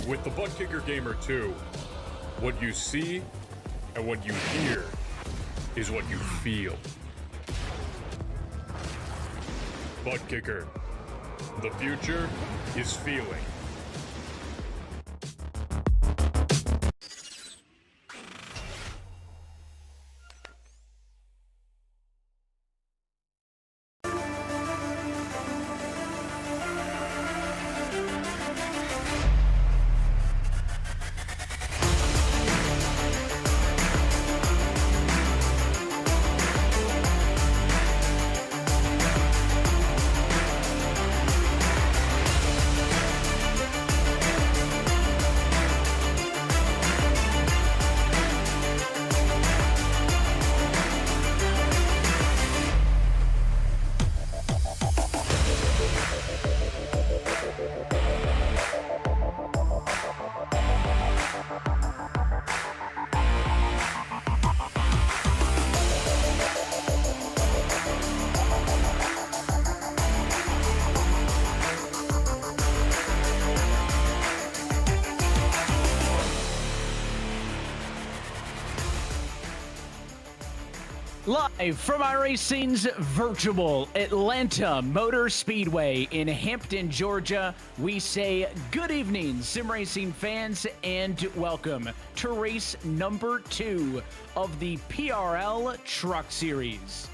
With the Butt Kicker Gamer 2, what you see and what you hear is what you feel. Butt Kicker. The future is feeling. Live from iRacing's virtual Atlanta Motor Speedway in Hampton, Georgia, we say good evening, sim racing fans, and welcome to race number 2 of the PRL Truck Series.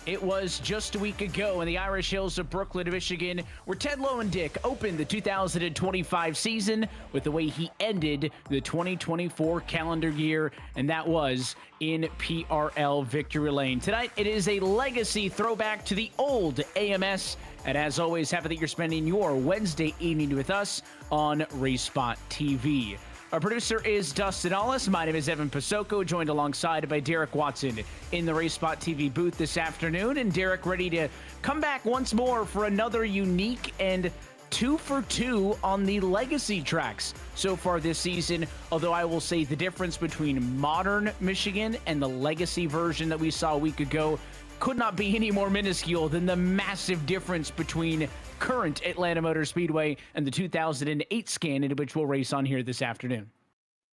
It was just a week ago in the Irish Hills of Brooklyn, Michigan, where Ted Lowendick opened the 2025 season with the way he ended the 2024 calendar year, and that was in PRL Victory Lane. Tonight, it is a legacy throwback to the old AMS, and as always, happy that you're spending your Wednesday evening with us on RaceSpotTV. Our producer is Dustin Allis. My name is Evan Pasoko, joined alongside by Derek Watson in the RaceSpotTV booth this afternoon. And Derek ready to come back once more for another unique and 2 for 2 on the legacy tracks so far this season. Although I will say the difference between modern Michigan and the legacy version that we saw a week ago could not be any more minuscule than the massive difference between current Atlanta Motor Speedway and the 2008 scan into which we'll race on here this afternoon.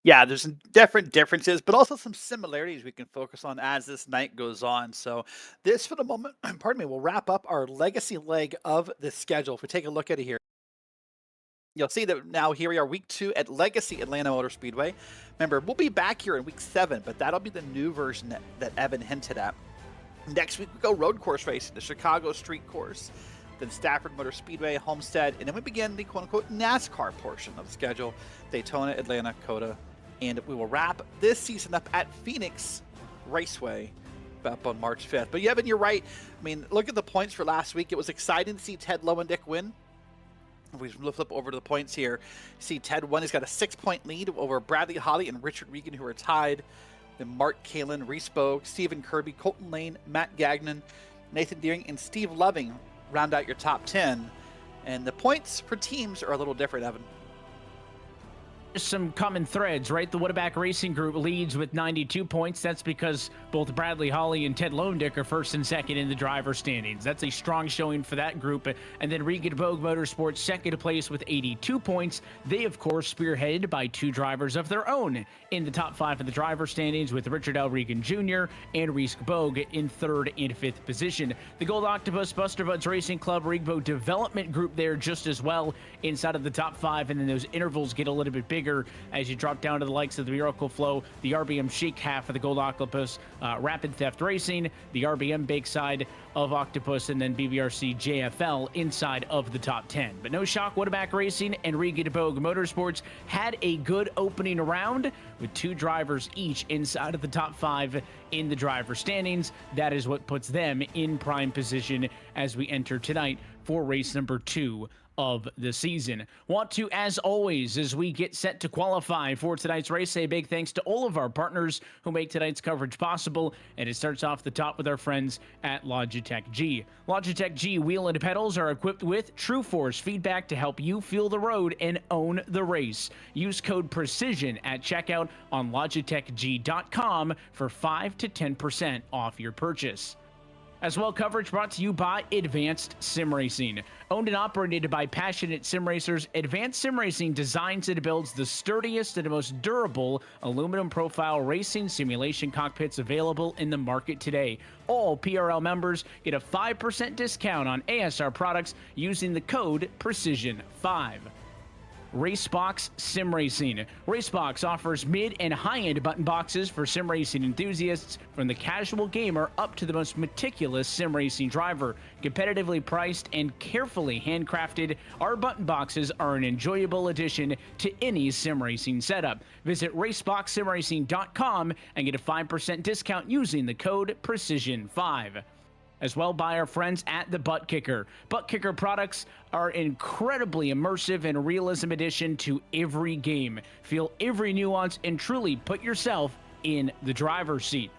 Yeah, there's some different differences, but also some similarities we can focus on as this night goes on. So this, for the moment, pardon me, will wrap up our legacy leg of the schedule. If we take a look at it here, you'll see that now here we are, week 2 at Legacy Atlanta Motor Speedway. Remember, we'll be back here in week 7, but that'll be the new version that Evan hinted at. Next week, we go road course racing, the Chicago Street Course, then Stafford Motor Speedway, Homestead, and then we begin the quote-unquote NASCAR portion of the schedule, Daytona, Atlanta, COTA, and we will wrap this season up at Phoenix Raceway up on March 5th. But Evan, you're right. I mean, look at the points for last week. It was exciting to see Ted Lowendick win. If we flip over to the points here, see Ted won. He's got a 6-point lead over Bradley Holly and Richard Regan, who are tied. Then Mark Kalin, Reese Bogue, Stephen Kirby, Colton Lane, Matt Gagnon, Nathan Deering, and Steve Loving round out your top 10. And the points for teams are a little different, Evan. some common threads, right? The Woodaback Racing Group leads with 92 points. That's because both Bradley Holly and Ted Lonedick are first and second in the driver standings. That's a strong showing for that group. And then Regan Bogue Motorsports second place with 82 points. They, of course, spearheaded by two drivers of their own in the top 5 of the driver standings, with Richard L. Regan Jr. and Reese Bogue in 3rd and 5th position. The Gold Octopus Buster Buds Racing Club Rigbo Development Group there just as well inside of the top 5, and then those intervals get a little bit bigger as you drop down to the likes of the Miracle Flow, the RBM Chic half of the Gold Octopus, Rapid Theft Racing, the RBM Bake side of Octopus, and then BBRC JFL inside of the top 10. But no shock, Woodaback Racing and Regan Bogue Motorsports had a good opening round with 2 drivers each inside of the top 5 in the driver standings. That is what puts them in prime position as we enter tonight for race number 2 of the season. Want to, as always, as we get set to qualify for tonight's race, say a big thanks to all of our partners who make tonight's coverage possible, and it starts off the top with our friends at Logitech G. Logitech G wheel and pedals are equipped with True Force feedback to help you feel the road and own the race. Use code PRECISION at checkout on logitechg.com for 5 to 10% off your purchase. As well, coverage brought to you by Advanced Sim Racing. Owned and operated by passionate sim racers, Advanced Sim Racing designs and builds the sturdiest and most durable aluminum profile racing simulation cockpits available in the market today. All PRL members get a 5% discount on ASR products using the code PRECISION5. Racebox Sim Racing. Racebox offers mid and high-end button boxes for sim racing enthusiasts, from the casual gamer up to the most meticulous sim racing driver. Competitively priced and carefully handcrafted, our button boxes are an enjoyable addition to any sim racing setup. Visit raceboxsimracing.com and get a 5% discount using the code PRECISION5. As well by our friends at the Butt Kicker. Butt Kicker products are incredibly immersive and realism addition to every game. Feel every nuance and truly put yourself in the driver's seat.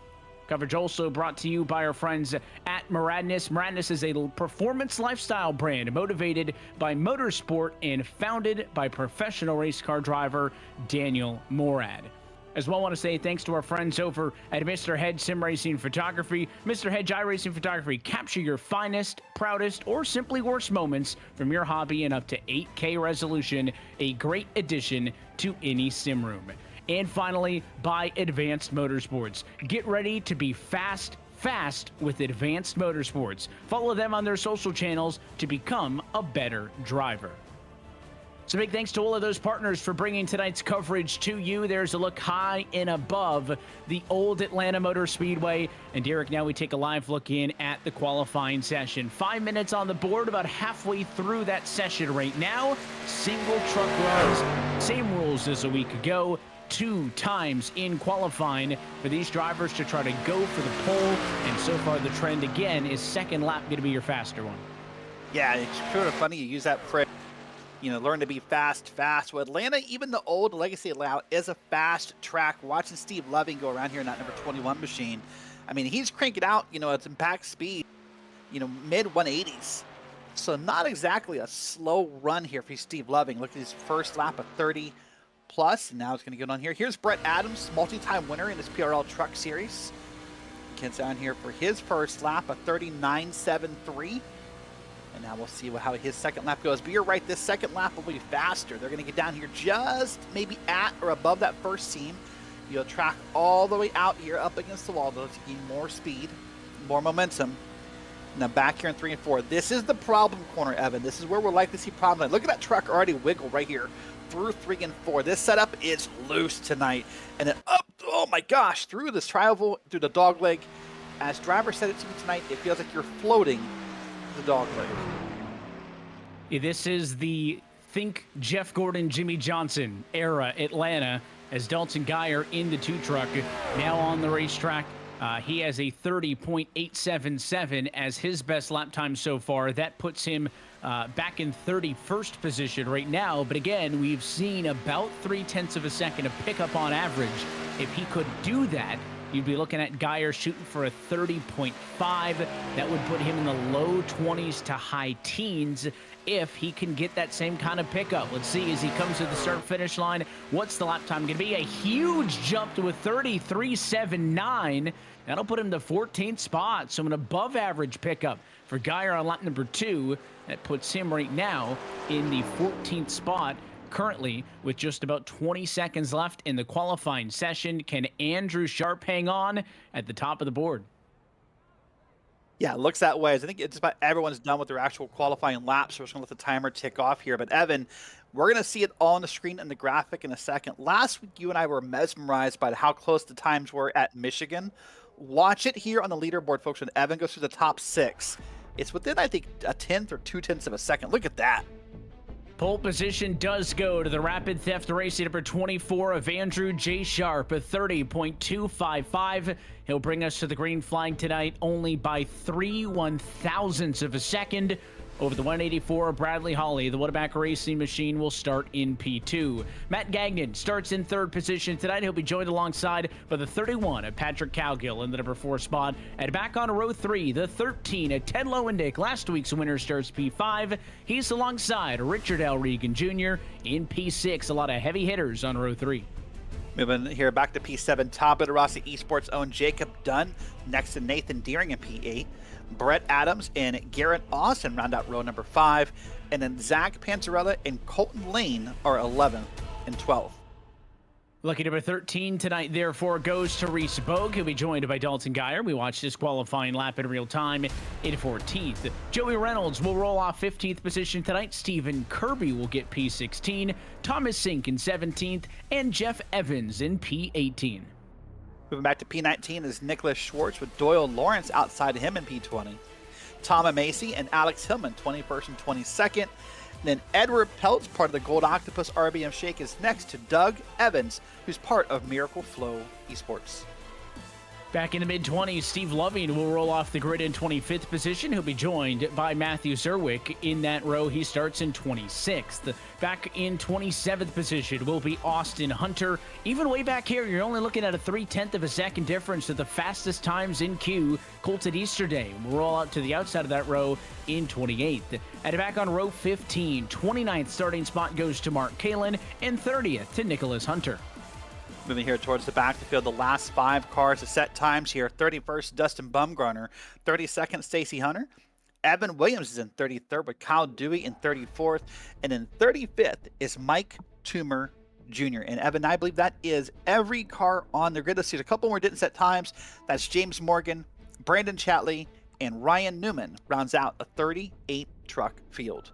Coverage also brought to you by our friends at Maradness. Maradness is a performance lifestyle brand motivated by motorsport and founded by professional race car driver Daniel Morad. As well, I want to say thanks to our friends over at Mr. Hedge Sim Racing Photography. Mr. Hedge iRacing Photography. Capture your finest, proudest, or simply worst moments from your hobby in up to 8K resolution. A great addition to any sim room. And finally, by Advanced Motorsports. Get ready to be fast with Advanced Motorsports. Follow them on their social channels to become a better driver. So big thanks to all of those partners for bringing tonight's coverage to you. There's a look high and above the old Atlanta Motor Speedway. And Derek, now we take a live look in at the qualifying session. 5 minutes on the board, about halfway through that session right now. Single truck runs, same rules as a week ago. 2 times in qualifying for these drivers to try to go for the pole. And so far the trend again is second lap going to be your faster one. Yeah, it's sort of funny you use that phrase. Learn to be fast. Well, Atlanta, even the old Legacy Atlanta, is a fast track. Watching Steve Loving go around here in that number 21 machine, I mean, he's cranking out, at impact speed, mid 180s. So not exactly a slow run here for Steve Loving. Look at his first lap of 30 plus, and now it's going to get on here. Here's Brett Adams, multi-time winner in this PRL Truck Series. Gets down here for his first lap of 39.73. And now we'll see how his second lap goes. But you're right, this second lap will be faster. They're going to get down here just maybe at or above that first seam. You'll track all the way out here up against the wall, though, to gain more speed, more momentum. Now back here in 3 and 4. This is the problem corner, Evan. This is where we're likely to see problem. Look at that truck already wiggle right here through 3 and 4. This setup is loose tonight. And then up, oh my gosh, through this triangle, through the dog leg. As driver said it to me tonight, it feels like you're floating the dog leg. This is the think Jeff Gordon, Jimmy Johnson era Atlanta, as Dalton Geyer in the 2 truck, now on the racetrack. He has a 30.877 as his best lap time so far. That puts him back in 31st position right now. But again, we've seen about 0.3 of a second of pickup on average. If he could do that, you'd be looking at Geyer shooting for a 30.5. That would put him in the low 20s to high teens if he can get that same kind of pickup. Let's see as he comes to the start-finish line, what's the lap time going to be? A huge jump to a 33.79. That'll put him to 14th spot, so an above-average pickup for Geyer on lap number 2. That puts him right now in the 14th spot. Currently, with just about 20 seconds left in the qualifying session, can Andrew Sharp hang on at the top of the board? Yeah, it looks that way. I think it's about everyone's done with their actual qualifying laps, so we're just going to let the timer tick off here. But Evan, we're going to see it all on the screen in the graphic in a second. Last week, you and I were mesmerized by how close the times were at Michigan. Watch it here on the leaderboard, folks, when Evan goes through the top 6. It's within, I think, a 10th or 2/10 of a second. Look at that. Pole position does go to the Rapid Theft Racing number 24 of Andrew J. Sharp, a 30.255. He'll bring us to the green flag tonight only by 3/1000ths of a second. Over the 184 of Bradley Holly, the Whataback Racing machine will start in P2. Matt Gagnon starts in 3rd position tonight. He'll be joined alongside by the 31 of Patrick Cowgill in the number 4 spot. And back on row 3, the 13 of Ted Lowendick, last week's winner, starts P5. He's alongside Richard L. Regan Jr. in P6. A lot of heavy hitters on row 3. Moving here back to P7, Top Rossi Esports' own Jacob Dunn next to Nathan Deering in P8. Brett Adams and Garrett Austin round out row number 5. And then Zach Panzarella and Colton Lane are 11th and 12th. Lucky number 13 tonight, therefore, goes to Reese Bogue. He'll be joined by Dalton Geyer. We watched his qualifying lap in real time in 14th. Joey Reynolds will roll off 15th position tonight. Stephen Kirby will get P16. Thomas Sink in 17th. And Jeff Evans in P18. Moving back to P19 is Nicholas Schwartz with Doyle Lawrence outside him in P20. Tom Macy and Alex Hillman, 21st and 22nd. And then Edward Peltz, part of the Gold Octopus RBM Shake, is next to Doug Evans, who's part of Miracle Flow Esports. Back in the mid-20s, Steve Loving will roll off the grid in 25th position. He'll be joined by Matthew Zerwick in that row. He starts in 26th. Back in 27th position will be Austin Hunter. Even way back here, you're only looking at a 3/10 of a second difference to the fastest times in queue. Colton Easterday will roll out to the outside of that row in 28th. And back on row 15, 29th starting spot goes to Mark Kalin, and 30th to Nicholas Hunter. Moving here towards the back of the field, the last 5 cars to set times here. 31st, Dustin Bumgarner. 32nd, Stacy Hunter. Evan Williams is in 33rd with Kyle Dewey in 34th. And in 35th is Mike Toomer Jr. And Evan, I believe that is every car on the grid. Let's see, a couple more didn't set times. That's James Morgan, Brandon Chatley, and Ryan Newman rounds out a 38 truck field.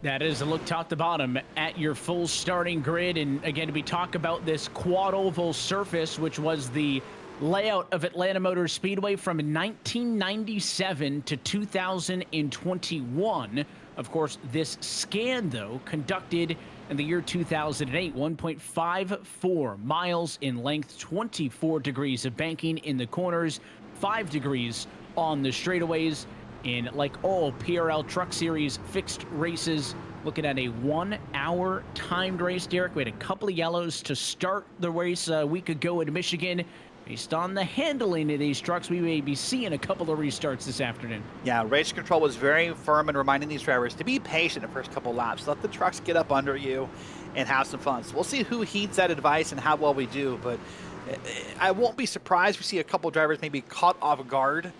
That is a look top to bottom at your full starting grid. And again, we talk about this quad oval surface, which was the layout of Atlanta Motor Speedway from 1997 to 2021. Of course, this scan, though, conducted in the year 2008, 1.54 miles in length, 24 degrees of banking in the corners, 5 degrees on the straightaways. And like all PRL Truck Series fixed races, looking at a 1-hour timed race, Derek. We had a couple of yellows to start the race a week ago in Michigan. Based on the handling of these trucks, we may be seeing a couple of restarts this afternoon. Yeah, race control was very firm in reminding these drivers to be patient the first couple laps. Let the trucks get up under you and have some fun. So we'll see who heeds that advice and how well we do. But I won't be surprised if we see a couple drivers maybe caught off guard,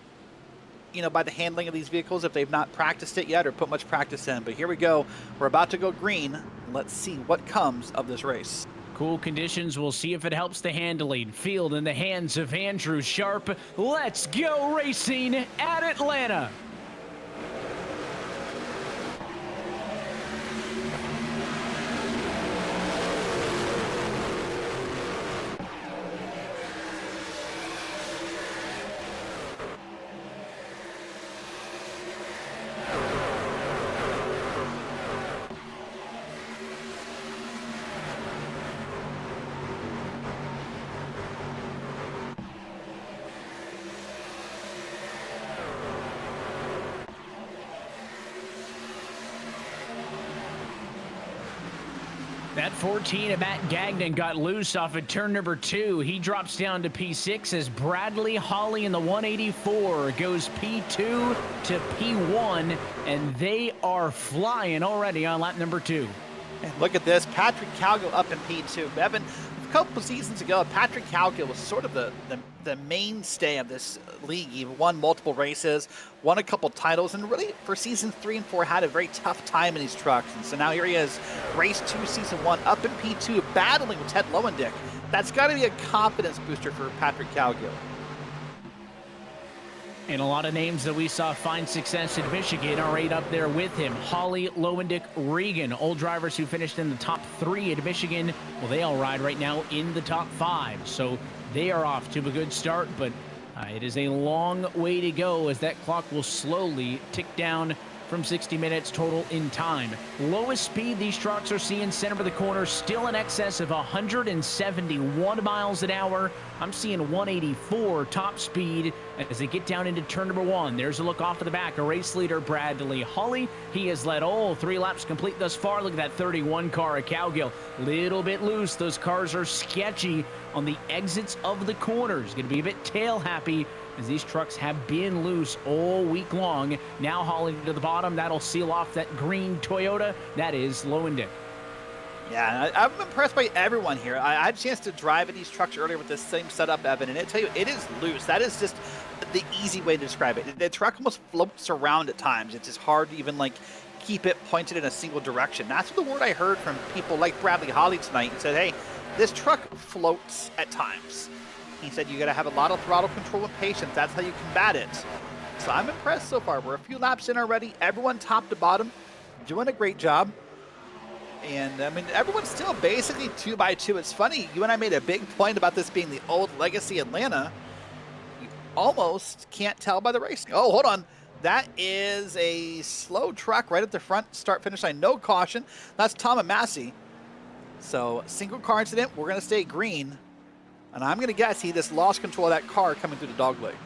you know, by the handling of these vehicles if they've not practiced it yet or put much practice in. But here we go. We're about to go green. Let's see what comes of this race. Cool conditions. We'll see if it helps the handling. Field in the hands of Andrew Sharp. Let's go racing at Atlanta. That 14 of Matt Gagnon got loose off of turn number 2. He drops down to P6 as Bradley Holly in the 184 goes P2 to P1, and they are flying already on lap number 2. And look at this, Patrick Calgill up in P2. Evan, a couple seasons ago, Patrick Calgill was sort of the mainstay of this league. He won multiple races, won a couple titles, and really for seasons 3 and 4 had a very tough time in these trucks. And so now here he is, race 2, season 1, up in P2, battling with Ted Lowendick. That's got to be a confidence booster for Patrick Calgill. And a lot of names that we saw find success in Michigan are right up there with him. Holly, Lowendick, Regan, old drivers who finished in the top 3 at Michigan. Well, they all ride right now in the top 5. So they are off to a good start, but it is a long way to go as that clock will slowly tick down from 60 minutes total in time. Lowest speed these trucks are seeing center of the corner still in excess of 171 miles an hour. I'm seeing 184 top speed as they get down into turn number 1. There's a look off of the back. A race leader, Bradley Holly. He has led all 3 laps complete thus far. Look at that 31 car at Calgill. Little bit loose. Those cars are sketchy on the exits of the corners. Going to be a bit tail happy as these trucks have been loose all week long. Now Holly to the bottom. That'll seal off that green Toyota. That is Lowendick. Yeah, I'm impressed by everyone here. I had a chance to drive in these trucks earlier with this same setup, Evan, and I tell you, it is loose. That is just the easy way to describe it. The truck almost floats around at times. It's just hard to even like keep it pointed in a single direction. That's the word I heard from people like Bradley Holly tonight. He said, hey, this truck floats at times. He said you got to have a lot of throttle control and patience. That's how you combat it. So I'm impressed so far. We're a few laps in already. Everyone top to bottom doing a great job. And I mean, everyone's still basically 2x2. It's funny, you and I made a big point about this being the old legacy Atlanta. You almost can't tell by the racing. Oh, hold on. That is a slow truck right at the front start finish line. No caution. That's Tom Massey. So single car incident. We're going to stay green. And I'm going to guess he just lost control of that car coming through the dogleg.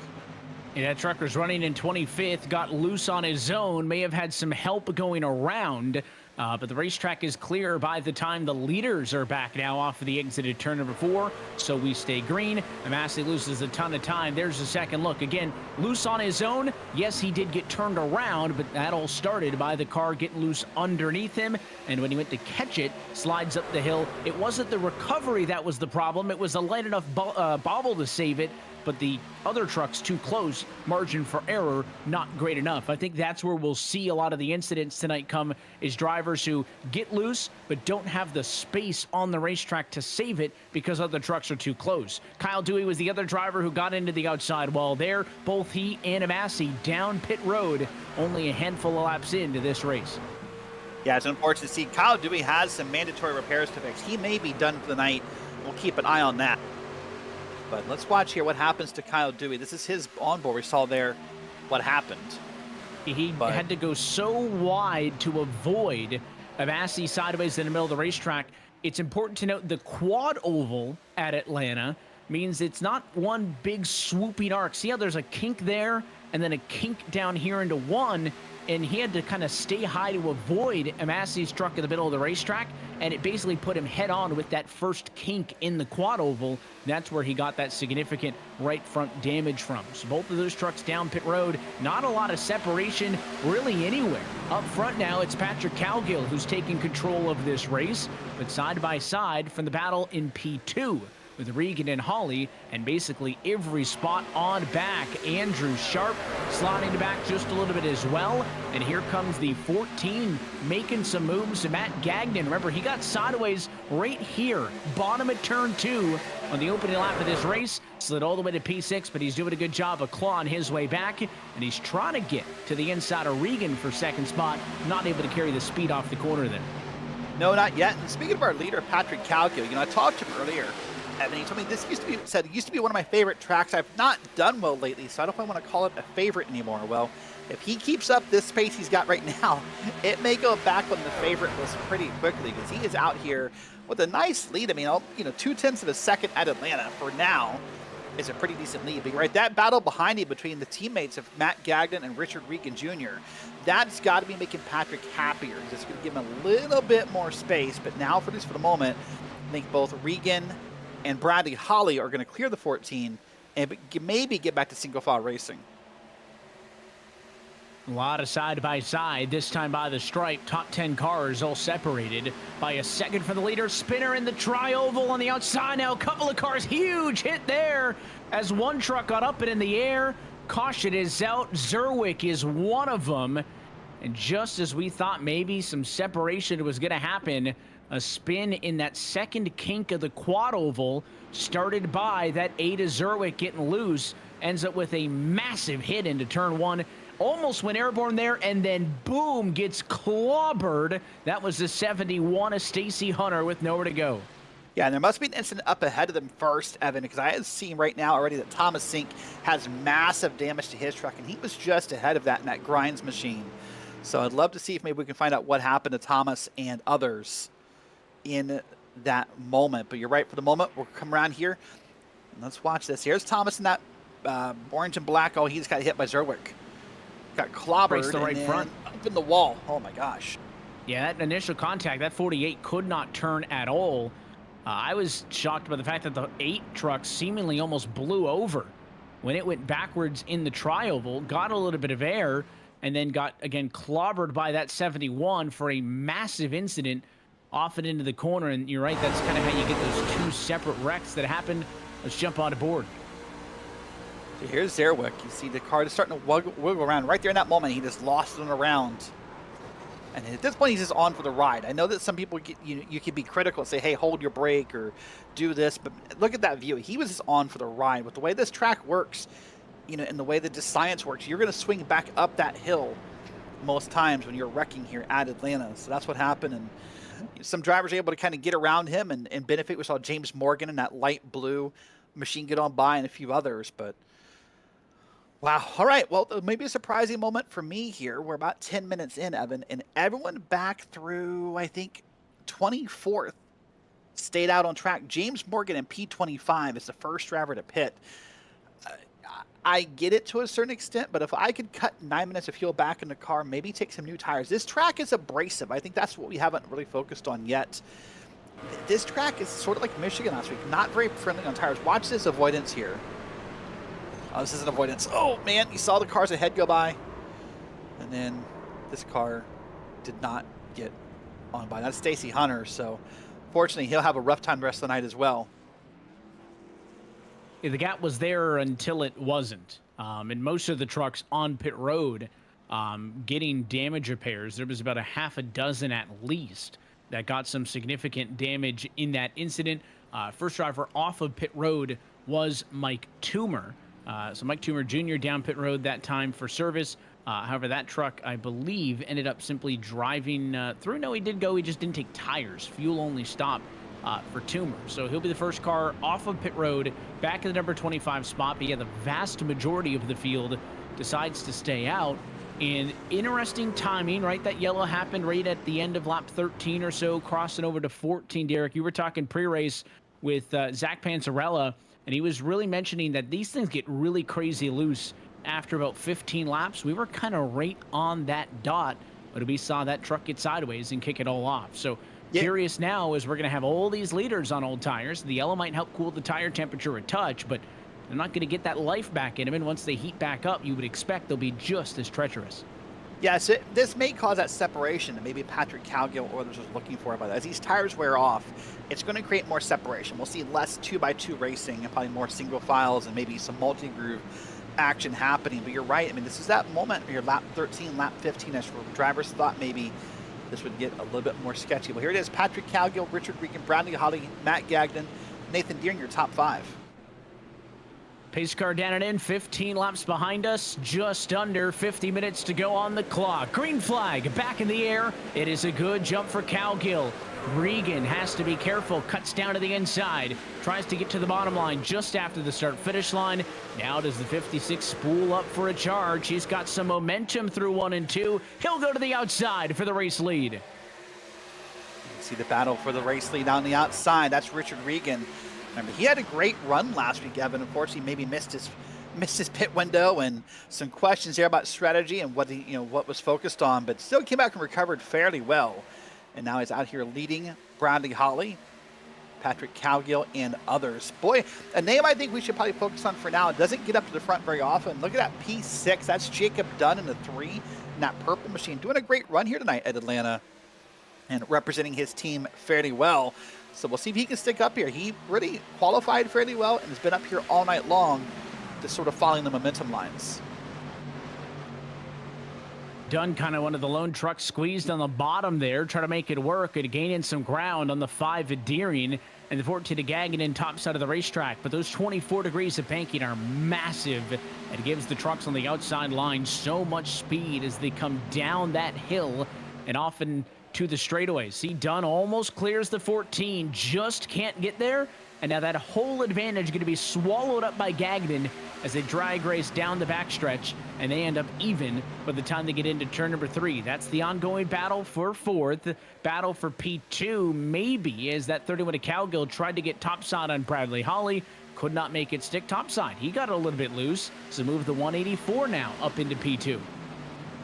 Yeah, that trucker's running in 25th, got loose on his own, may have had some help going around, but the racetrack is clear by the time the leaders are back now off of the exit at turn number 4, so we stay green. Massey loses a ton of time. There's the second look. Again, loose on his own. Yes, he did get turned around, but that all started by the car getting loose underneath him, and when he went to catch it, slides up the hill. It wasn't the recovery that was the problem. It was a light enough bobble to save it, but the other truck's too close. Margin for error, not great enough. I think that's where we'll see a lot of the incidents tonight come, is drivers who get loose but don't have the space on the racetrack to save it because other trucks are too close. Kyle Dewey was the other driver who got into the outside wall there. Both he and Massey down pit road, only a handful of laps into this race. Yeah, it's unfortunate to see. Kyle Dewey has some mandatory repairs to fix. He may be done for the night. We'll keep an eye on that. But let's watch here what happens to Kyle Dewey. This is his onboard. We saw there what happened. He had to go so wide to avoid a Massey sideways in the middle of the racetrack. It's important to note the quad oval at Atlanta means it's not one big swooping arc. See how there's a kink there and then a kink down here into one, and he had to kind of stay high to avoid a Massey's truck in the middle of the racetrack, and it basically put him head on with that first kink in the quad oval. That's where he got that significant right front damage from. So both of those trucks down pit road, not a lot of separation really anywhere. Up front now, it's Patrick Calgill who's taking control of this race, but side by side from the battle in P2 with Regan and Holly, and basically every spot on back. Andrew Sharp sliding back just a little bit as well. And here comes the 14 making some moves to Matt Gagnon. Remember, he got sideways right here, bottom of turn 2 on the opening lap of this race. Slid all the way to P6, but he's doing a good job of clawing his way back. And he's trying to get to the inside of Regan for second spot. Not able to carry the speed off the corner there. No, not yet. And speaking of our leader, Patrick Calgill, I talked to him earlier. And he told me this used to be one of my favorite tracks. I've not done well lately, so I don't know if I want to call it a favorite anymore. Well, if he keeps up this pace he's got right now, it may go back on the favorite list pretty quickly, because he is out here with a nice lead. I mean, 0.2 of a second at Atlanta for now. is a pretty decent lead. But you're right, that battle behind him between the teammates of Matt Gagnon and Richard Regan Jr., that's got to be making Patrick happier. It's going to give him a little bit more space. But now, for the moment, I think both Regan and Bradley Holly are going to clear the 14 and maybe get back to single file racing. A lot of side-by-side, this time by the stripe. Top 10 cars all separated by a second for the leader. Spinner in the tri-oval on the outside now. A couple of cars, huge hit there as one truck got up and in the air. Caution is out. Zerwick is one of them. And just as we thought maybe some separation was going to happen, a spin in that second kink of the quad oval started by that Ada Zerwick getting loose. Ends up with a massive hit into turn one. Almost went airborne there, and then boom, gets clobbered. That was the 71 of Stacy Hunter with nowhere to go. Yeah, and there must be an incident up ahead of them first, Evan, because I have seen right now already that Thomas Sink has massive damage to his truck, and he was just ahead of that in that grinds machine. So I'd love to see if maybe we can find out what happened to Thomas and others in that moment. But you're right, for the moment, we'll come around here. And let's watch this. Here's Thomas in that orange and black. Oh, he just got hit by Zerwick. Got clobbered the right front. Up in the wall. Oh my gosh. Yeah, that initial contact, that 48 could not turn at all. I was shocked by the fact that the 8 truck seemingly almost blew over when it went backwards in the tri-oval, got a little bit of air, and then got, again, clobbered by that 71 for a massive incident off and into the corner. And you're right, that's kind of how you get those 2 separate wrecks that happened. Let's jump on board. So here's Zerwick. You see the car just starting to wiggle around. Right there in that moment, he just lost it around. And at this point, he's just on for the ride. I know that some people, you can be critical and say, hey, hold your brake or do this. But look at that view. He was just on for the ride. With the way this track works, and the way that this science works, you're going to swing back up that hill most times when you're wrecking here at Atlanta. So that's what happened. And some drivers are able to kind of get around him and benefit. We saw James Morgan in that light blue machine get on by and a few others. But wow. All right. Well, maybe a surprising moment for me here. We're about 10 minutes in, Evan, and everyone back through, I think, 24th stayed out on track. James Morgan in P25 is the first driver to pit. I get it to a certain extent, but if I could cut 9 minutes of fuel back in the car, maybe take some new tires. This track is abrasive. I think that's what we haven't really focused on yet. This track is sort of like Michigan last week, not very friendly on tires. Watch this avoidance here. Oh, this is an avoidance. Oh, man, you saw the cars ahead go by. And then this car did not get on by. That's Stacy Hunter, so fortunately, he'll have a rough time the rest of the night as well. Yeah, the gap was there until it wasn't. And most of the trucks on pit road getting damage repairs, there was about a half a dozen at least that got some significant damage in that incident. First driver off of pit road was Mike Toomer. So Mike Toomer Jr. down pit road that time for service. However, that truck, I believe, ended up simply driving through. No, he did go. He just didn't take tires. Fuel only stopped for Toomer. So he'll be the first car off of pit road, back in the number 25 spot. But yeah, the vast majority of the field decides to stay out. And interesting timing, right? That yellow happened right at the end of lap 13 or so, crossing over to 14, Derek. You were talking pre-race with Zach Panzarella, and he was really mentioning that these things get really crazy loose after about 15 laps. We were kind of right on that dot, but we saw that truck get sideways and kick it all off. So curious now is we're going to have all these leaders on old tires. The yellow might help cool the tire temperature a touch, but they're not going to get that life back in them. And once they heat back up, you would expect they'll be just as treacherous. Yes, this may cause that separation that maybe Patrick Cowgill or others was looking for. But as these tires wear off, it's going to create more separation. We'll see less 2x2 racing and probably more single files and maybe some multi-groove action happening. But you're right. I mean, this is that moment where you're lap 13, lap 15, as drivers thought maybe this would get a little bit more sketchy. Well, here it is. Patrick Cowgill, Richard Regan, Bradley Holly, Matt Gagnon, Nathan Deering, your top 5. Pace car down and in, 15 laps behind us, just under 50 minutes to go on the clock. Green flag back in the air. It is a good jump for Cowgill. Regan has to be careful, cuts down to the inside, tries to get to the bottom line just after the start-finish line. Now does the 56 spool up for a charge. He's got some momentum through 1 and 2. He'll go to the outside for the race lead. You see the battle for the race lead on the outside. That's Richard Regan. Remember, he had a great run last week, Evan. Unfortunately, maybe missed his pit window, and some questions there about strategy and what what was focused on, but still came back and recovered fairly well. And now he's out here leading Bradley Holly, Patrick Cowgill, and others. Boy, a name I think we should probably focus on for now. It doesn't get up to the front very often. Look at that P6. That's Jacob Dunn in the 3 in that purple machine. Doing a great run here tonight at Atlanta and representing his team fairly well. So we'll see if he can stick up here. He really qualified fairly well and has been up here all night long, just sort of following the momentum lines. Dunn, kind of one of the lone trucks squeezed on the bottom there, try to make it work and gaining some ground on the 5 at Deering and the 14 to Gagnon top side of the racetrack. But those 24 degrees of banking are massive. It gives the trucks on the outside line so much speed as they come down that hill and often to the straightaways. See, Dunn almost clears the 14, just can't get there. And now that whole advantage going to be swallowed up by Gagnon as they drag race down the backstretch, and they end up even by the time they get into turn number 3. That's the ongoing battle for 4th. Battle for P2 maybe as that 31 to Cowgill tried to get topside on Bradley Holly. Could not make it stick topside. He got a little bit loose, so move the 184 now up into P2.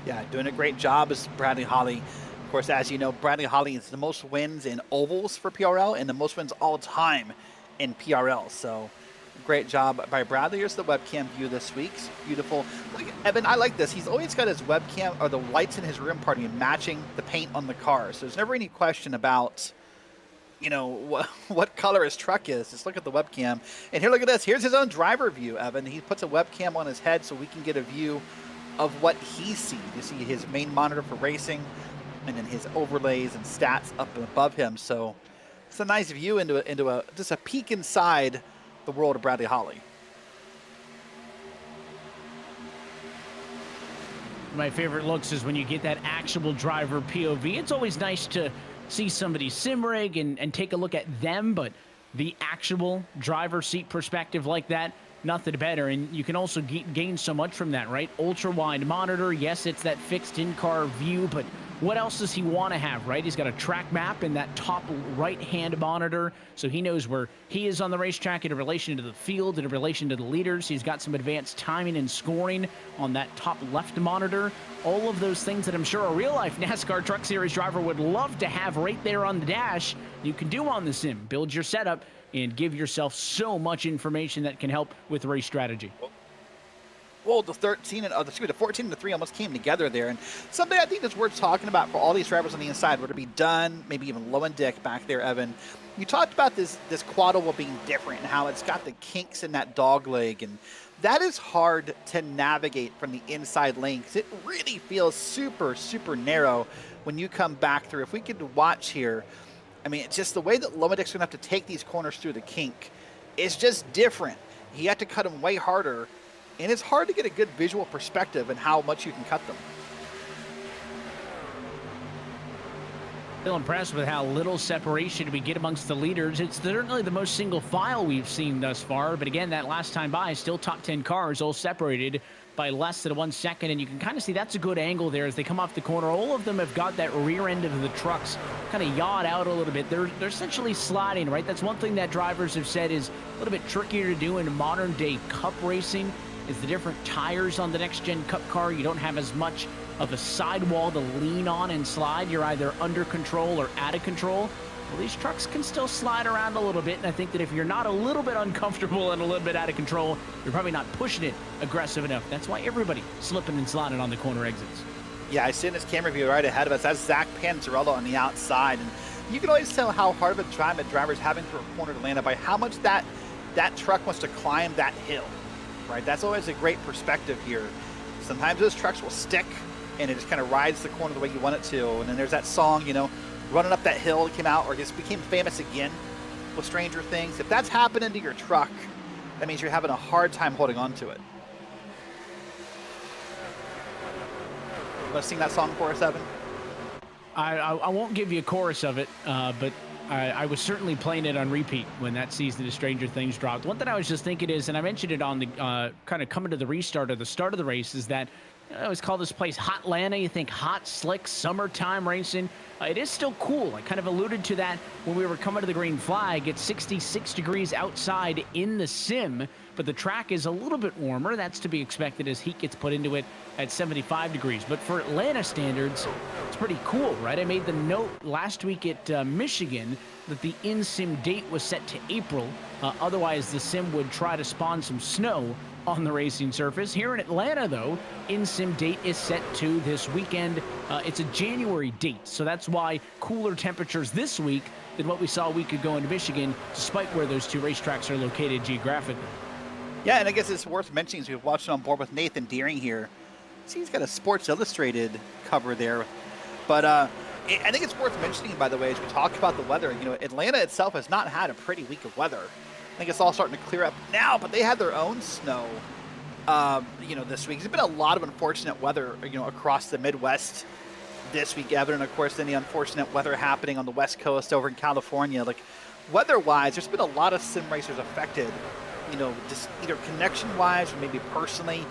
Yeah, doing a great job as Bradley Holly. Of course, as you know, Bradley Holly is the most wins in ovals for PRL and the most wins all time in PRL. So great job by Bradley. Here's the webcam view this week. It's beautiful. Look, Evan, I like this. He's always got his webcam or the lights in his room matching the paint on the car. So there's never any question about, what color his truck is. Just look at the webcam. And here, look at this. Here's his own driver view, Evan. He puts a webcam on his head so we can get a view of what he sees. You see his main monitor for racing, and then his overlays and stats up and above him. So it's a nice view into just a peek inside the world of Bradley Holly. My favorite looks is when you get that actual driver POV. It's always nice to see somebody sim rig and take a look at them, but the actual driver seat perspective like that, nothing better. And you can also gain so much from that, right? Ultra wide monitor. Yes, it's that fixed in-car view, but what else does he want to have, right? He's got a track map in that top right-hand monitor, so he knows where he is on the racetrack in relation to the field, in relation to the leaders. He's got some advanced timing and scoring on that top left monitor. All of those things that I'm sure a real-life NASCAR Truck Series driver would love to have right there on the dash, you can do on the sim. Build your setup and give yourself so much information that can help with race strategy. Well, the 14 and the 3 almost came together there. And something I think that's worth talking about for all these drivers on the inside, whether it be Dunn, maybe even Low and Dick back there, Evan. You talked about this quad oval being different and how it's got the kinks in that dog leg. And that is hard to navigate from the inside lane because it really feels super, super narrow when you come back through. If we could watch here, I mean, it's just the way that Low and Dick's going to have to take these corners through the kink is just different. He had to cut them way harder. And it's hard to get a good visual perspective on how much you can cut them. Still impressed with how little separation we get amongst the leaders. It's certainly the most single file we've seen thus far. But again, that last time by, still top 10 cars, all separated by less than 1 second. And you can kind of see that's a good angle there as they come off the corner. All of them have got that rear end of the trucks kind of yawed out a little bit. They're essentially sliding, right? That's one thing that drivers have said is a little bit trickier to do in modern day cup racing. Is the different tires on the next-gen Cup car. You don't have as much of a sidewall to lean on and slide. You're either under control or out of control. Well, these trucks can still slide around a little bit, and I think that if you're not a little bit uncomfortable and a little bit out of control, you're probably not pushing it aggressive enough. That's why everybody slipping and sliding on the corner exits. Yeah, I see in this camera view right ahead of us. That's Zach Panzarello on the outside, and you can always tell how hard of a time a driver's having through a corner to land by how much that truck wants to climb that hill. Right, that's always a great perspective here. Sometimes those trucks will stick and it just kind of rides the corner the way you want it to. And then there's that song, Running Up That Hill that came out or just became famous again with Stranger Things. If that's happening to your truck, that means you're having a hard time holding on to it. You want to sing that song for us, Evan? I won't give you a chorus of it, but I was certainly playing it on repeat when that season of Stranger Things dropped. One thing I was just thinking is, and I mentioned it on the kind of coming to the restart or the start of the race, is that I always call this place Hot Atlanta. You think hot, slick, summertime racing. It is still cool. I kind of alluded to that when we were coming to the green flag. It's 66 degrees outside in the sim, but the track is a little bit warmer. That's to be expected as heat gets put into it at 75 degrees. But for Atlanta standards, it's pretty cool, right? I made the note last week at Michigan that the in-sim date was set to April. Otherwise, the sim would try to spawn some snow on the racing surface. Here in Atlanta, though, in-sim date is set to this weekend. It's a January date, so that's why cooler temperatures this week than what we saw a week ago in Michigan, despite where those two racetracks are located geographically. Yeah, and I guess it's worth mentioning, as we've watched on board with Nathan Deering here. See, he's got a Sports Illustrated cover there. But I think it's worth mentioning, by the way, as we talk about the weather, you know, Atlanta itself has not had a pretty week of weather. I think it's all starting to clear up now, but they had their own snow, you know, this week. There's been a lot of unfortunate weather, you know, across the Midwest this week, Evan, and of course, then the unfortunate weather happening on the West Coast over in California. Like, weather-wise, there's been a lot of sim racers affected, you know, just either connection-wise or maybe personally,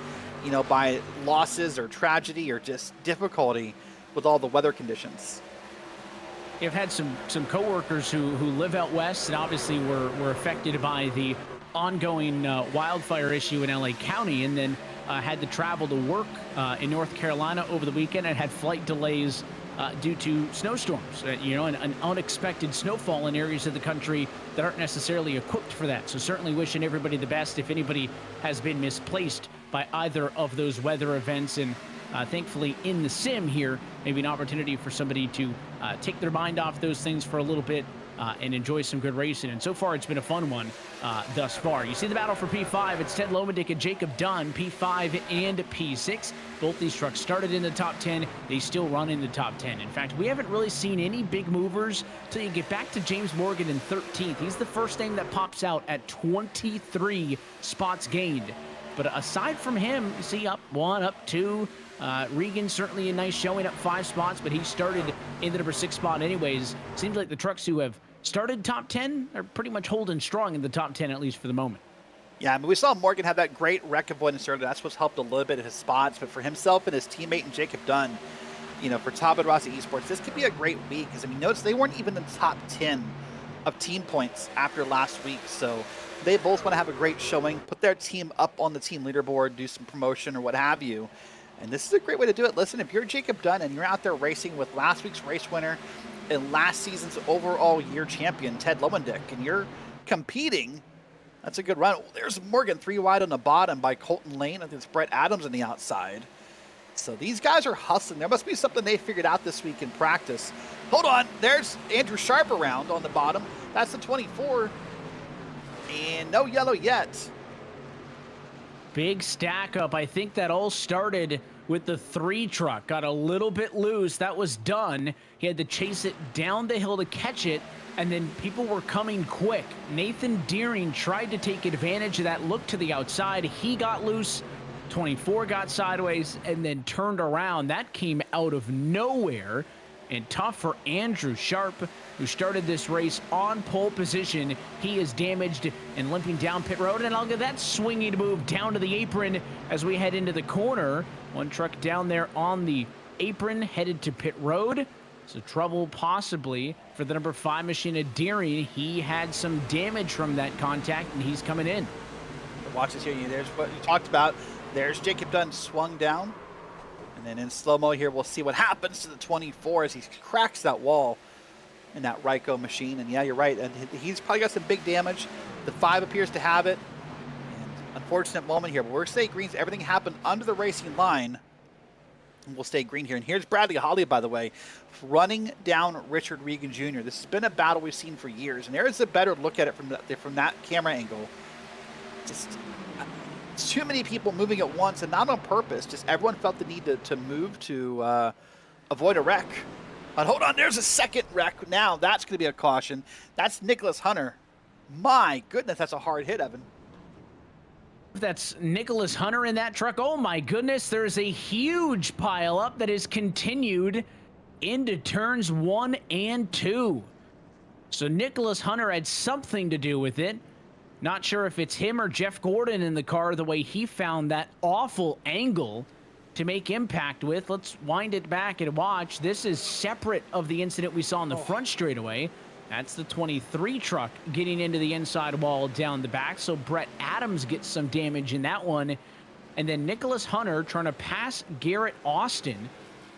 you know, by losses or tragedy or just difficulty with all the weather conditions. I've had some coworkers who live out west and obviously were affected by the ongoing wildfire issue in LA County, and then had to travel to work in North Carolina over the weekend and had flight delays due to snowstorms, you know, and an unexpected snowfall in areas of the country that aren't necessarily equipped for that. So certainly wishing everybody the best if anybody has been misplaced by either of those weather events. And thankfully in the sim here, maybe an opportunity for somebody to take their mind off those things for a little bit and enjoy some good racing. And so far, it's been a fun one thus far. You see the battle for P5. It's Ted Lomendick and Jacob Dunn, P5 and P6. Both these trucks started in the top 10. They still run in the top 10. In fact, we haven't really seen any big movers till you get back to James Morgan in 13th. He's the first name that pops out at 23 spots gained. But aside from him, you see up 1, up 2. Regan certainly a nice showing, up 5 spots, but he started in the number 6 spot anyways. Seems like the trucks who have started top 10 are pretty much holding strong in the top 10, at least for the moment. Yeah, I mean, we saw Morgan have that great wreck avoidance earlier. That's what's helped a little bit of his spots. But for himself and his teammate and Jacob Dunn, you know, for Talbot Rossi Esports, this could be a great week. Because, I mean, notice they weren't even in the top 10 of team points after last week. So they both want to have a great showing, put their team up on the team leaderboard, do some promotion or what have you. And this is a great way to do it. Listen, if you're Jacob Dunn and you're out there racing with last week's race winner and last season's overall year champion, Ted Lomendick, and you're competing, that's a good run. Oh, there's Morgan 3 wide on the bottom by Colton Lane. I think it's Brett Adams on the outside. So these guys are hustling. There must be something they figured out this week in practice. Hold on. There's Andrew Sharp around on the bottom. That's the 24. And no yellow yet. Big stack up. I think that all started with the 3 truck. Got a little bit loose. That was done. He had to chase it down the hill to catch it, and then people were coming quick. Nathan Deering tried to take advantage of that look to the outside. He got loose. 24 got sideways and then turned around. That came out of nowhere. And tough for Andrew Sharp, who started this race on pole position. He is damaged and limping down pit road. And I'll get that swinging move down to the apron as we head into the corner. One truck down there on the apron, headed to pit road. So trouble possibly for the number 5 machine of Deering. He had some damage from that contact, and he's coming in. Watch this here. There's what you talked about. There's Jacob Dunn swung down. And then in slow-mo here, we'll see what happens to the 24 as he cracks that wall in that Ryko machine. And yeah, you're right. And he's probably got some big damage. The 5 appears to have it. And unfortunate moment here. But we're staying green. Everything happened under the racing line. And we'll stay green here. And here's Bradley Holly, by the way, running down Richard Regan Jr. This has been a battle we've seen for years. And there is a better look at it from that camera angle. Just too many people moving at once, and not on purpose. Just everyone felt the need to move to avoid a wreck. But hold on, there's a second wreck. Now that's going to be a caution. That's Nicholas Hunter. My goodness, that's a hard hit, Evan. That's Nicholas Hunter in that truck. Oh my goodness, there's a huge pile up that is continued into turns 1 and 2. So Nicholas Hunter had something to do with it. Not sure if it's him or Jeff Gordon in the car, the way he found that awful angle to make impact with. Let's wind it back and watch. This is separate of the incident we saw in the front straightaway. That's the 23 truck getting into the inside wall down the back. So Brett Adams gets some damage in that one. And then Nicholas Hunter trying to pass Garrett Austin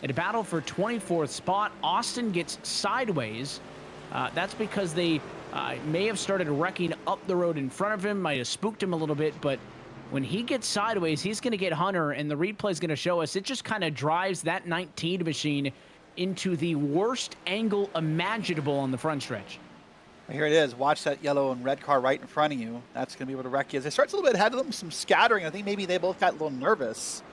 in a battle for 24th spot. Austin gets sideways. That's because they may have started wrecking up the road in front of him, might have spooked him a little bit, but when he gets sideways, he's going to get Hunter, and the replay is going to show us it just kind of drives that 19 machine into the worst angle imaginable on the front stretch. Here it is. Watch that yellow and red car right in front of you. That's going to be what the wreck is. It starts a little bit ahead of them, some scattering. I think maybe they both got a little nervous.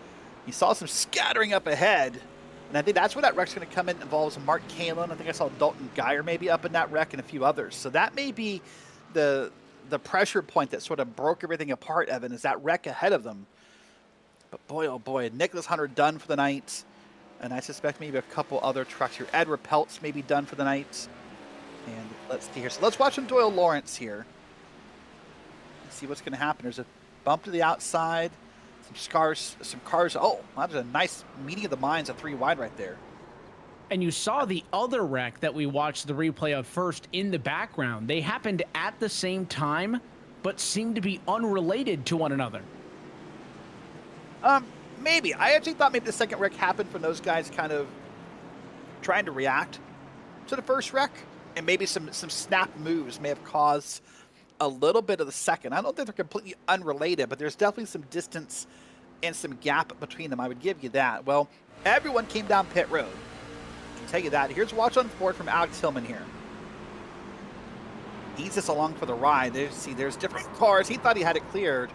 You saw some scattering up ahead, and I think that's where that wreck's going to come in. It involves Mark Kalin. I think I saw Dalton Geyer maybe up in that wreck and a few others. So that may be the pressure point that sort of broke everything apart, Evan, is that wreck ahead of them. But boy, oh boy, Nicholas Hunter done for the night. And I suspect maybe a couple other trucks here. Edward Peltz may be done for the night. And let's see here. So let's watch some Doyle Lawrence here. Let's see what's going to happen. There's a bump to the outside. Some cars. Oh, that's a nice meeting of the minds, a 3 wide right there. And you saw the other wreck that we watched the replay of first in the background. They happened at the same time, but seemed to be unrelated to one another. Maybe. I actually thought maybe the second wreck happened from those guys kind of trying to react to the first wreck. And maybe some snap moves may have caused a little bit of the second. I don't think they're completely unrelated, but there's definitely some distance and some gap between them. I would give you that. Well, everyone came down pit road. I'll tell you that. Here's watch on board from Alex Hillman here. He's just along for the ride. There's different cars. He thought he had it cleared.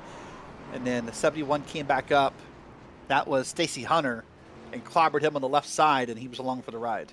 And then the 71 came back up. That was Stacy Hunter and clobbered him on the left side, and he was along for the ride.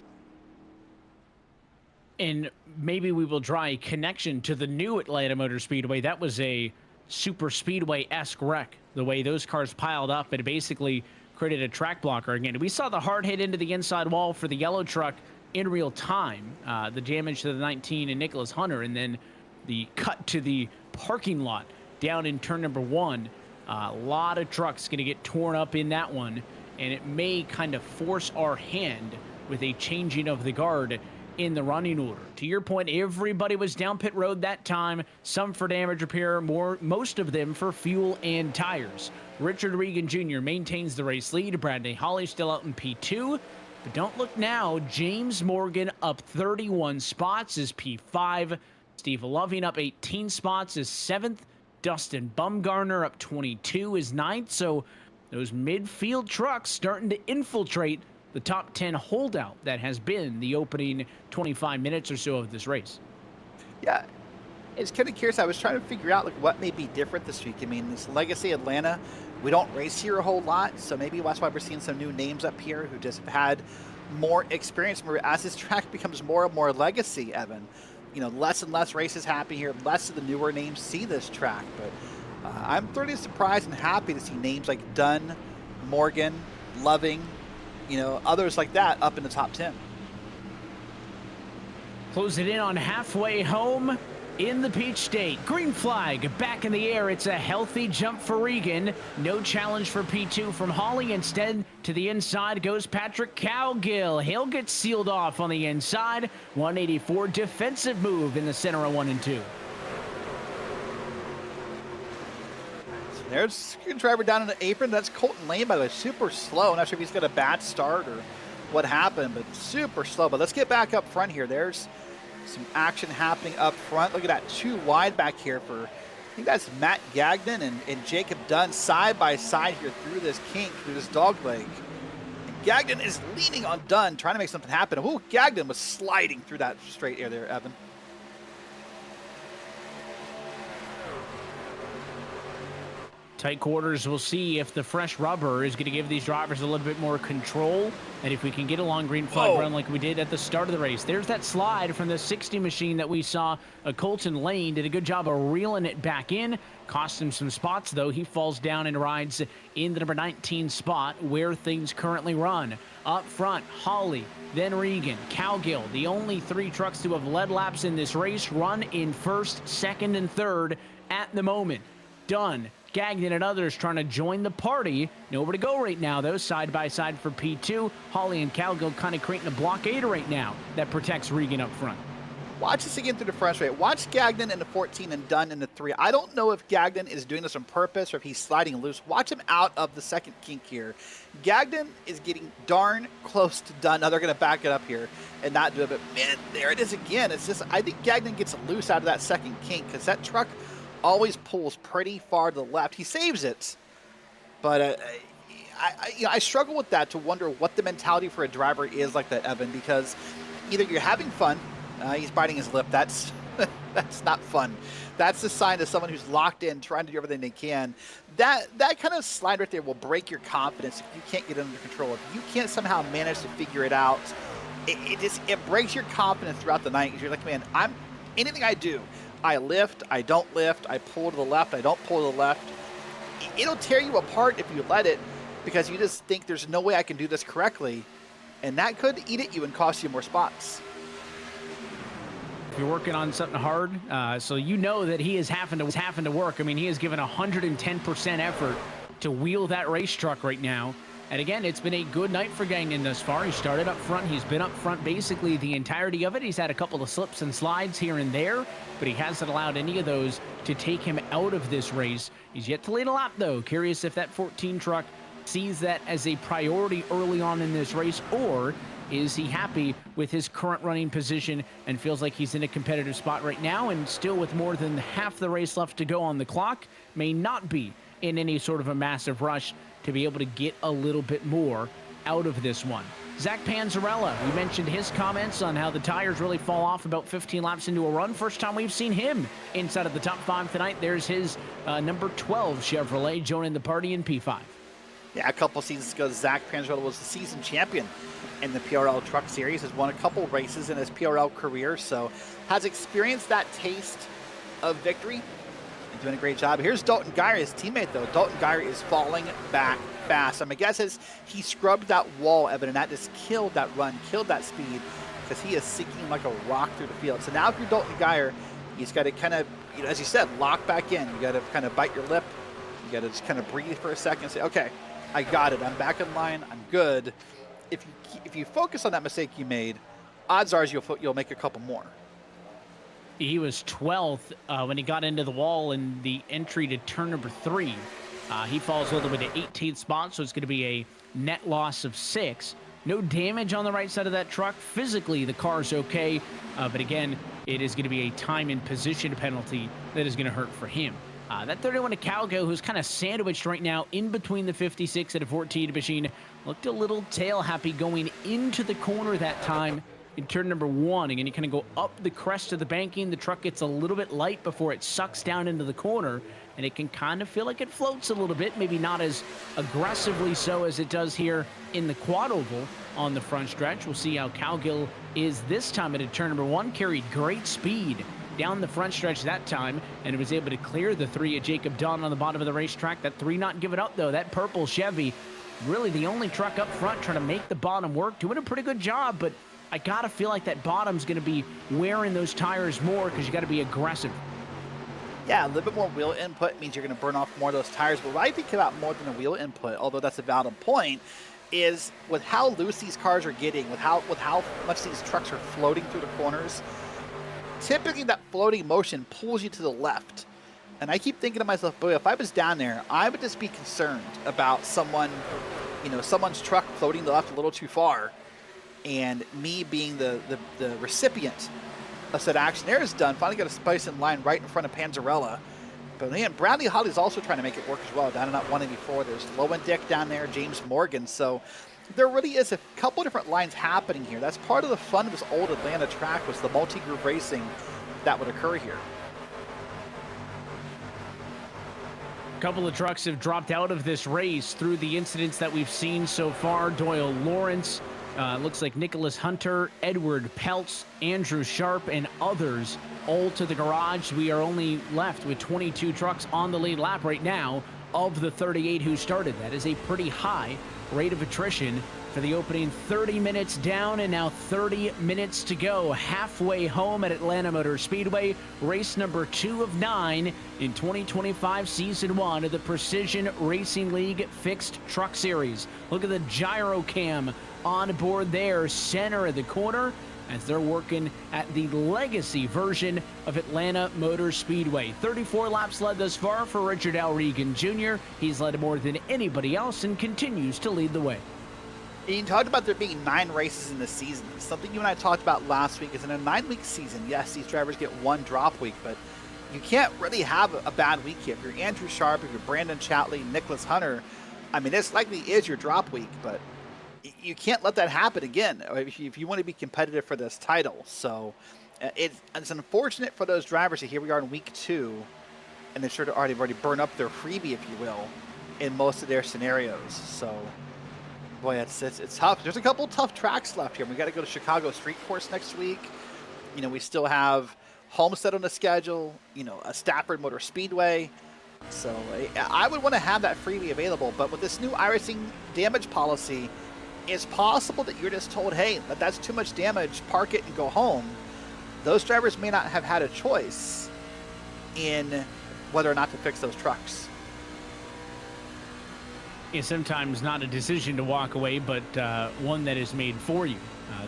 And maybe we will draw a connection to the new Atlanta Motor Speedway. That was a super speedway-esque wreck, the way those cars piled up and basically created a track blocker again. We saw the hard hit into the inside wall for the yellow truck in real time, the damage to the 19 and Nicholas Hunter, and then the cut to the parking lot down in turn number 1. A lot of trucks going to get torn up in that one, and it may kind of force our hand with a changing of the guard in the running order. To your point, everybody was down pit road that time, some for damage repair, most of them for fuel and tires. Richard Regan Jr. maintains the race lead. Bradley Holly still out in P2, but don't look now. James Morgan up 31 spots is P5. Steve Loving up 18 spots is 7th. Dustin Bumgarner up 22 is 9th. So those midfield trucks starting to infiltrate the top 10 holdout that has been the opening 25 minutes or so of this race. Yeah, it's kind of curious. I was trying to figure out like what may be different this week. I mean, this Legacy Atlanta, we don't race here a whole lot, so maybe that's why we're seeing some new names up here who just have had more experience. As this track becomes more and more legacy, Evan, you know, less and less races happen here. Less of the newer names see this track, but I'm thoroughly surprised and happy to see names like Dunn, Morgan, Loving, you know, others like that up in the top 10. Close it in on halfway home in the Peach State. Green flag back in the air. It's a healthy jump for Regan. No challenge for P2 from Hawley. Instead, to the inside goes Patrick Cowgill. He'll get sealed off on the inside. 184 defensive move in the center of 1 and 2. There's a driver down in the apron. That's Colton Lane, by the way, super slow. I'm not sure if he's got a bad start or what happened, but super slow. But let's get back up front here. There's some action happening up front. Look at that 2 wide back here for, I think that's Matt Gagnon and Jacob Dunn side by side here through this kink, through this dog leg. And Gagnon is leaning on Dunn, trying to make something happen. Oh, Gagnon was sliding through that straight air there, Evan. Tight quarters, we'll see if the fresh rubber is going to give these drivers a little bit more control, and if we can get a long green flag run like we did at the start of the race. There's that slide from the 60 machine that we saw. Colton Lane did a good job of reeling it back in. Cost him some spots, though. He falls down and rides in the number 19 spot where things currently run. Up front, Hawley, then Regan, Cowgill, the only 3 trucks to have led laps in this race, run in first, second, and third at the moment. Dunn, Gagnon and others trying to join the party. Nowhere to go right now, though. Side by side for P2. Holly and Calgill kind of creating a blockade right now that protects Regan up front. Watch this again through the front straight. Watch Gagnon in the 14 and Dunn in the 3. I don't know if Gagnon is doing this on purpose or if he's sliding loose. Watch him out of the second kink here. Gagnon is getting darn close to Dunn. Now they're going to back it up here and not do it. But man, there it is again. It's just, I think Gagnon gets loose out of that second kink because that truck always pulls pretty far to the left. He saves it, but I struggle with that to wonder what the mentality for a driver is like that, Evan, because either you're having fun. He's biting his lip. That's not fun. That's a sign of someone who's locked in, trying to do everything they can. That kind of slide right there will break your confidence if you can't get it under control. If you can't somehow manage to figure it out, it breaks your confidence throughout the night. You're like, man, anything I do, I lift, I don't lift, I pull to the left, I don't pull to the left. It'll tear you apart if you let it, because you just think there's no way I can do this correctly, and that could eat at you and cost you more spots. If you're working on something hard, so you know that he is having to work. I mean, he has given 110% effort to wheel that race truck right now. And again, it's been a good night for Gagnon thus far. He started up front. He's been up front basically the entirety of it. He's had a couple of slips and slides here and there, but he hasn't allowed any of those to take him out of this race. He's yet to lead a lap, though. Curious if that 14 truck sees that as a priority early on in this race, or is he happy with his current running position and feels like he's in a competitive spot right now, and still with more than half the race left to go on the clock, may not be in any sort of a massive rush to be able to get a little bit more out of this one. Zach Panzarella, we mentioned his comments on how the tires really fall off about 15 laps into a run. First time we've seen him inside of the top 5 tonight. There's his number 12 Chevrolet joining the party in P5. Yeah, a couple seasons ago, Zach Panzarella was the season champion in the PRL Truck Series, has won a couple races in his PRL career, so has experienced that taste of victory and doing a great job. Here's Dalton Geyer, his teammate, though. Dalton Geyer is falling back fast. My guess is he scrubbed that wall, Evan, and that just killed that run, killed that speed, because he is sinking like a rock through the field. So now if you're Dalton Geyer, he's got to kind of, as you said, lock back in. You got to kind of bite your lip. You got to just kind of breathe for a second and say, okay, I got it. I'm back in line. I'm good. If you focus on that mistake you made, odds are you'll make a couple more. He was 12th when he got into the wall in the entry to turn number 3. He falls all the way to 18th spot, so it's going to be a net loss of 6. No damage on the right side of that truck. Physically, the car's okay, but again, it is going to be a time and position penalty that is going to hurt for him. That 31 to Calgo, who's kind of sandwiched right now in between the 56 and a 14 machine, looked a little tail happy going into the corner that time in turn number 1. Again, you kind of go up the crest of the banking. The truck gets a little bit light before it sucks down into the corner, and it can kind of feel like it floats a little bit, maybe not as aggressively so as it does here in the quad oval on the front stretch. We'll see how Calgill is this time at turn number 1. Carried great speed down the front stretch that time, and was able to clear the 3 of Jacob Dunn on the bottom of the racetrack. That 3 not giving up, though. That purple Chevy, really the only truck up front trying to make the bottom work, doing a pretty good job, but I gotta feel like that bottom's gonna be wearing those tires more because you gotta be aggressive. Yeah, a little bit more wheel input means you're gonna burn off more of those tires, but what I think about more than the wheel input, although that's a valid point, is with how loose these cars are getting, with how much these trucks are floating through the corners, typically that floating motion pulls you to the left. And I keep thinking to myself, boy, if I was down there, I would just be concerned about someone's truck floating to the left a little too far, and me being the recipient of said action. There's Dunn, finally got a spice in line right in front of Panzarella. But man, Bradley Holly's also trying to make it work as well, down in that 184. There's Lowendick down there, James Morgan. So there really is a couple different lines happening here. That's part of the fun of this old Atlanta track, was the multi-group racing that would occur here. A couple of trucks have dropped out of this race through the incidents that we've seen so far. Doyle Lawrence, looks like Nicholas Hunter, Edward Peltz, Andrew Sharp, and others all to the garage. We are only left with 22 trucks on the lead lap right now. of the 38 who started. That is a pretty high rate of attrition for the opening 30 minutes down, and now 30 minutes to go. Halfway home at Atlanta Motor Speedway, race number 2 of 9 in 2025 Season 1 of the Precision Racing League Fixed Truck Series. Look at the gyro cam on board there, center of the corner, as they're working at the legacy version of Atlanta Motor Speedway. 34 laps led thus far for Richard L. Regan Jr. He's led more than anybody else and continues to lead the way. You talked about there being 9 races in the season. Something you and I talked about last week is in a 9-week season, yes, these drivers get 1 drop week, but you can't really have a bad week here. If you're Andrew Sharp, if you're Brandon Chatley, Nicholas Hunter, I mean, this likely is your drop week, but you can't let that happen again if you want to be competitive for this title. So it's unfortunate for those drivers that here we are in week 2, and they're sure to already burn up their freebie, if you will, in most of their scenarios. So boy, it's tough. There's a couple tough tracks left here. We got to go to Chicago Street Course next week. You know, we still have Homestead on the schedule, you know, a Stafford Motor Speedway. So I would want to have that freebie available, but with this new iRacing damage policy, it's possible that you're just told, hey, that's too much damage, park it and go home. Those drivers may not have had a choice in whether or not to fix those trucks. It's sometimes not a decision to walk away, but one that is made for you.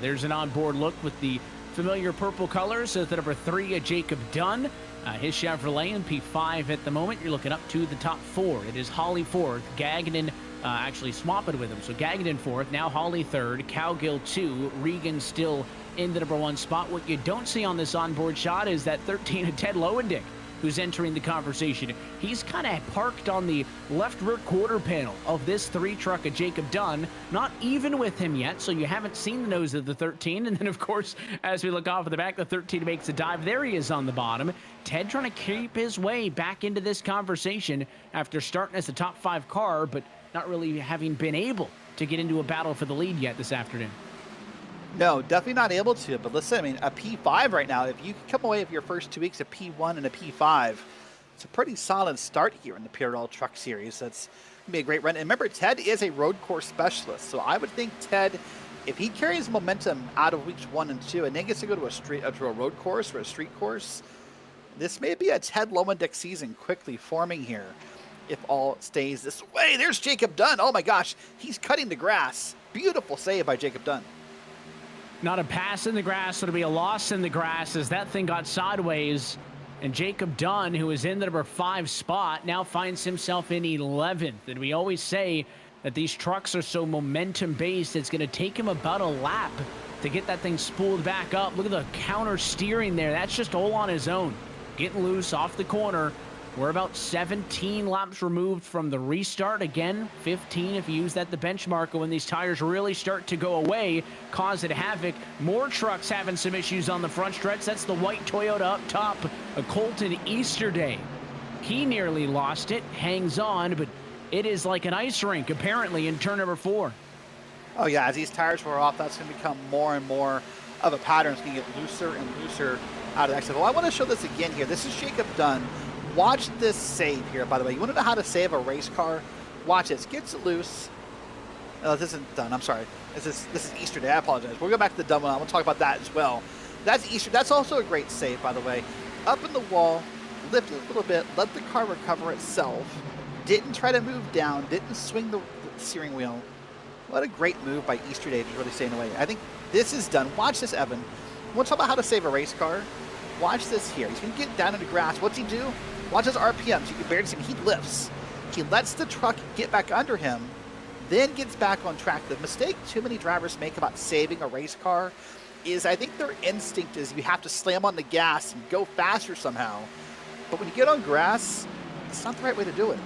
There's an onboard look with the familiar purple colors. So the number 3, Jacob Dunn. His Chevrolet in P5 at the moment. You're looking up to the top 4. It is Holly 4th, Gagnon actually swapping with him. So Gagnon 4th, now Holly 3rd, Cowgill 2, Regan still in the number 1 spot. What you don't see on this onboard shot is that 13 of Ted Lowendick, who's entering the conversation. He's kind of parked on the left rear quarter panel of this 3 truck of Jacob Dunn, not even with him yet, so you haven't seen the nose of the 13. And then, of course, as we look off of the back, the 13 makes a dive. There he is on the bottom. Ted trying to keep his way back into this conversation after starting as a top 5 car, but not really having been able to get into a battle for the lead yet this afternoon. No, definitely not able to. But listen, I mean, a P5 right now, if you can come away with your first 2 weeks, a P1 and a P5, it's a pretty solid start here in the PRL Truck Series. That's going to be a great run. And remember, Ted is a road course specialist. So I would think Ted, if he carries momentum out of weeks 1 and 2 and then gets to go to a road course or a street course, this may be a Ted Lowendick season quickly forming here if all stays this way. There's Jacob Dunn. Oh my gosh, he's cutting the grass. Beautiful save by Jacob Dunn. Not a pass in the grass, it'll be a loss in the grass as that thing got sideways. And Jacob Dunn, who is in the number 5 spot, now finds himself in 11th. And we always say that these trucks are so momentum-based, it's going to take him about a lap to get that thing spooled back up. Look at the counter steering there. That's just all on his own. Getting loose off the corner. We're about 17 laps removed from the restart. Again, 15 if you use that the benchmark. When these tires really start to go away, causing havoc. More trucks having some issues on the front stretch. That's the white Toyota up top, a Colton Easterday. He nearly lost it, hangs on, but it is like an ice rink apparently in turn number 4. Oh yeah, as these tires wear off, that's going to become more and more of a pattern. It's going to get looser and looser out of the exit. Well, I want to show this again here. This is Jacob Dunn. Watch this save here, by the way. You want to know how to save a race car? Watch this. Gets it loose. Oh, this isn't Dunn. I'm sorry. This is Easter Day. I apologize. We'll go back to the Dunn one. I want to talk about that as well. That's Easter. That's also a great save, by the way. Up in the wall, lift it a little bit, let the car recover itself. Didn't try to move down. Didn't swing the steering wheel. What a great move by Easter Day to really staying away. I think this is done. Watch this, Evan. Want to talk about how to save a race car? Watch this here. He's going to get down in the grass. What's he do? Watch his RPMs. You can barely see him. He lifts. He lets the truck get back under him, then gets back on track. The mistake too many drivers make about saving a race car is I think their instinct is you have to slam on the gas and go faster somehow. But when you get on grass, it's not the right way to do it.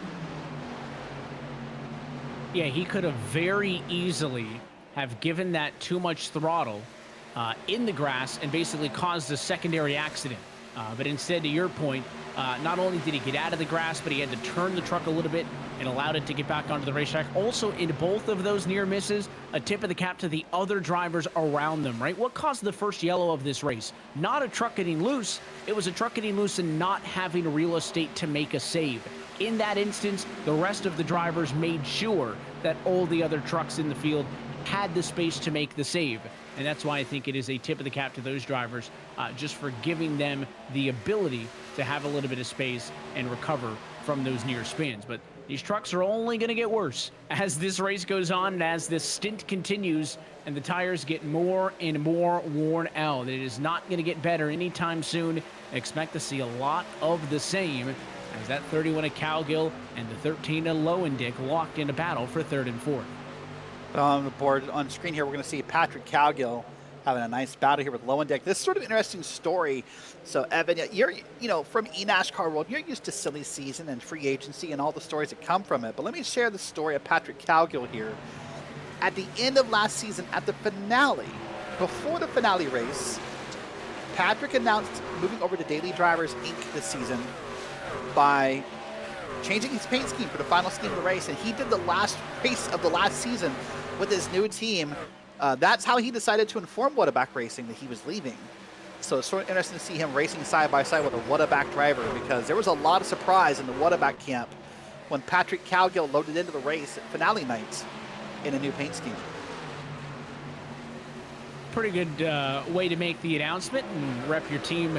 Yeah, he could have very easily have given that too much throttle in the grass and basically caused a secondary accident. But instead, to your point, not only did he get out of the grass, but he had to turn the truck a little bit and allowed it to get back onto the racetrack. Also, in both of those near misses, a tip of the cap to the other drivers around them, right? What caused the first yellow of this race? Not a truck getting loose. It was a truck getting loose and not having real estate to make a save. In that instance, the rest of the drivers made sure that all the other trucks in the field had the space to make the save. And that's why I think it is a tip of the cap to those drivers, just for giving them the ability to have a little bit of space and recover from those near spins. But these trucks are only going to get worse as this race goes on and as this stint continues and the tires get more and more worn out. It is not going to get better anytime soon. Expect to see a lot of the same as that 31 at Cowgill and the 13 at Lowendick locked in a battle for third and fourth. On the board on screen here, we're going to see Patrick Cowgill having a nice battle here with Lowendick. This is sort of an interesting story. So, Evan, you're, from eNASCAR world, you're used to silly season and free agency and all the stories that come from it. But let me share the story of Patrick Cowgill here. At the end of last season, at the finale, before the finale race, Patrick announced moving over to Daily Drivers Inc. this season by changing his paint scheme for the final scheme of the race, and he did the last race of the last season with his new team. That's how he decided to inform Whataback Racing that he was leaving. So it's sort of interesting to see him racing side by side with a Whataback driver, because there was a lot of surprise in the Whataback camp when Patrick Cowgill loaded into the race at finale night in a new paint scheme. Pretty good way to make the announcement and rep your team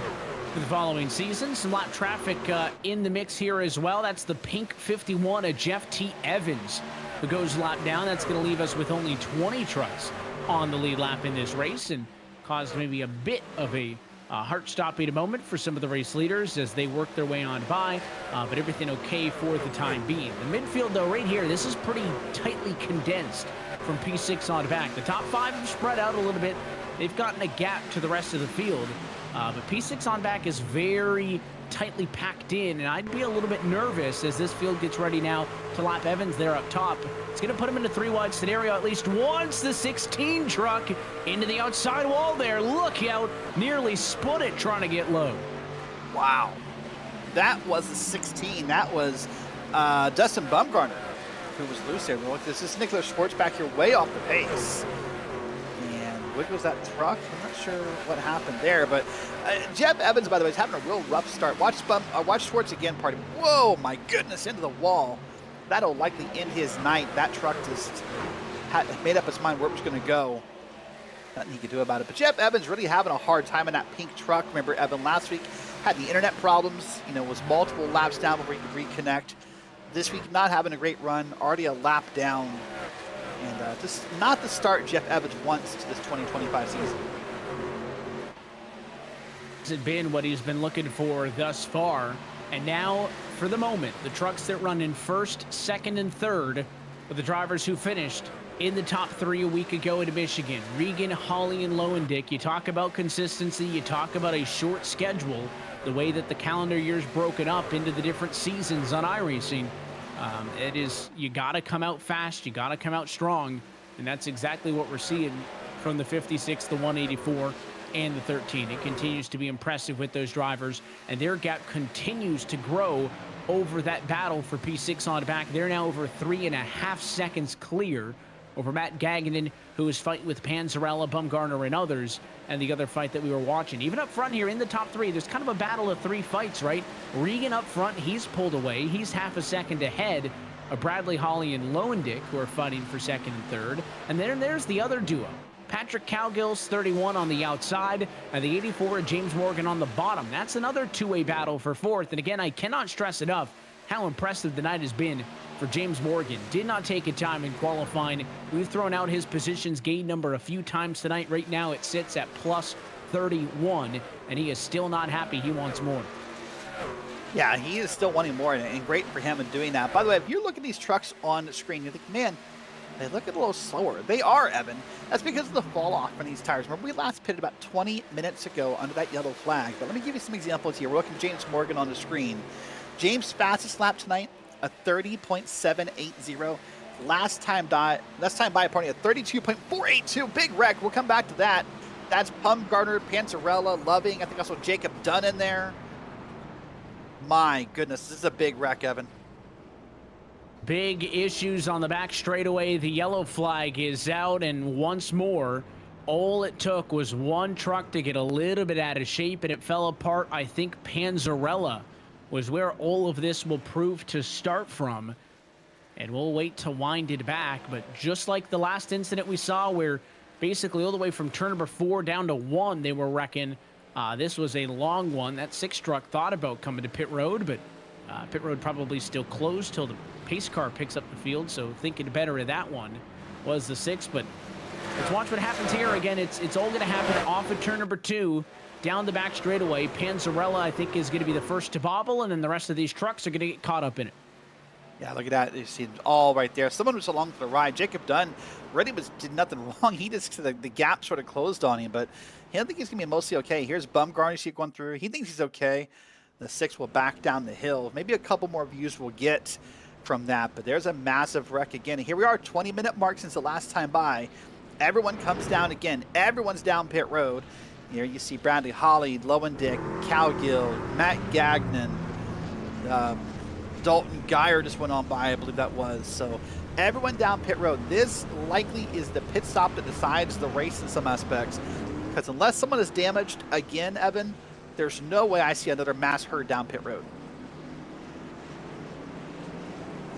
for the following season. Some lap traffic in the mix here as well. That's the pink 51 of Jeff T. Evans who goes lap down. That's going to leave us with only 20 trucks on the lead lap in this race, and caused maybe a bit of a heart-stopping moment for some of the race leaders as they work their way on by, but everything okay for the time being. The midfield, though, right here, this is pretty tightly condensed from P6 on back. The top five have spread out a little bit. They've gotten a gap to the rest of the field, but P6 on back is very tightly packed in, and I'd be a little bit nervous as this field gets ready now to lap Evans there up top. It's going to put him in a three-wide scenario at least once. The 16 truck into the outside wall there. Look out. Nearly split it trying to get low. Wow. That was the 16. That was Dustin Bumgarner who was loose there. Look, this is Nicholas Schwartz back here way off the pace. Was that truck? I'm not sure what happened there, but Jeff Evans, by the way, is having a real rough start. Watch Schwartz again, party. Whoa, my goodness, into the wall. That'll likely end his night. That truck just had made up its mind where it was going to go. Nothing he could do about it. But Jeff Evans really having a hard time in that pink truck. Remember, Evan last week had the internet problems. Was multiple laps down before he could reconnect. This week, not having a great run. Already a lap down. And just not the start Jeff Evans wants to this 2025 season. Has it been what he's been looking for thus far? And now, for the moment, the trucks that run in first, second, and third are the drivers who finished in the top three a week ago in Michigan. Regan, Hawley, and Lowendick. You talk about consistency. You talk about a short schedule. The way that the calendar year's broken up into the different seasons on iRacing. It is, you got to come out fast, you got to come out strong, and that's exactly what we're seeing from the 56, the 184, and the 13. It continues to be impressive with those drivers, and their gap continues to grow over that battle for P6 on back. They're now over 3.5 seconds clear over Matt Gagnon, who is fighting with Panzarella, Bumgarner, and others, and the other fight that we were watching. Even up front here in the top three, there's kind of a battle of three fights, right? Regan up front, he's pulled away. He's half a second ahead of Bradley, Hawley, and Lowendick, who are fighting for second and third. And then there's the other duo. Patrick Cowgill's 31 on the outside, and the 84 James Morgan on the bottom. That's another two-way battle for fourth. And again, I cannot stress enough how impressive the night has been for James Morgan. Did not take a time in qualifying. We've thrown out his positions gain number a few times tonight. Right now it sits at plus 31, and he is still not happy. He wants more. Yeah, he is still wanting more, and great for him in doing that. By the way, if you look at these trucks on the screen, you think, man, they look a little slower. They are, Evan. That's because of the fall off on these tires. Remember, we last pitted about 20 minutes ago under that yellow flag. But let me give you some examples here. We're looking at James Morgan on the screen. James' fastest lap tonight, a 30.780. Last time by, a 32.482. Big wreck. We'll come back to that. That's Bumgarner, Panzarella, Loving. I think also Jacob Dunn in there. My goodness, this is a big wreck, Evan. Big issues on the back straightaway. The yellow flag is out, and once more, all it took was one truck to get a little bit out of shape, and it fell apart. I think Panzarella was where all of this will prove to start from. And we'll wait to wind it back. But just like the last incident we saw where basically all the way from turn number 4 down to 1, they were wrecking. This was a long one. That 6 truck thought about coming to pit road, but pit road probably still closed till the pace car picks up the field. So thinking better of that one was the 6. But let's watch what happens here. Again, it's all going to happen off of turn number 2, down the back straightaway. Panzarella, I think, is going to be the first to bobble, and then the rest of these trucks are going to get caught up in it. Yeah, look at that. You see it all right there. Someone was along for the ride. Jacob Dunn really did nothing wrong. He just, the gap sort of closed on him, but I think he's going to be mostly okay. Here's Bumgarner. You see it going through. He thinks he's okay. The 6 will back down the hill. Maybe a couple more views we'll get from that, but there's a massive wreck again. Here we are, 20-minute mark since the last time by. Everyone comes down again. Everyone's down pit road. Here you see Bradley Holly, Lowendick, Cowgill, Matt Gagnon, Dalton Geyer just went on by, I believe that was. So everyone down pit road. This likely is the pit stop that decides the race in some aspects. Because unless someone is damaged again, Evan, there's no way I see another mass herd down pit road.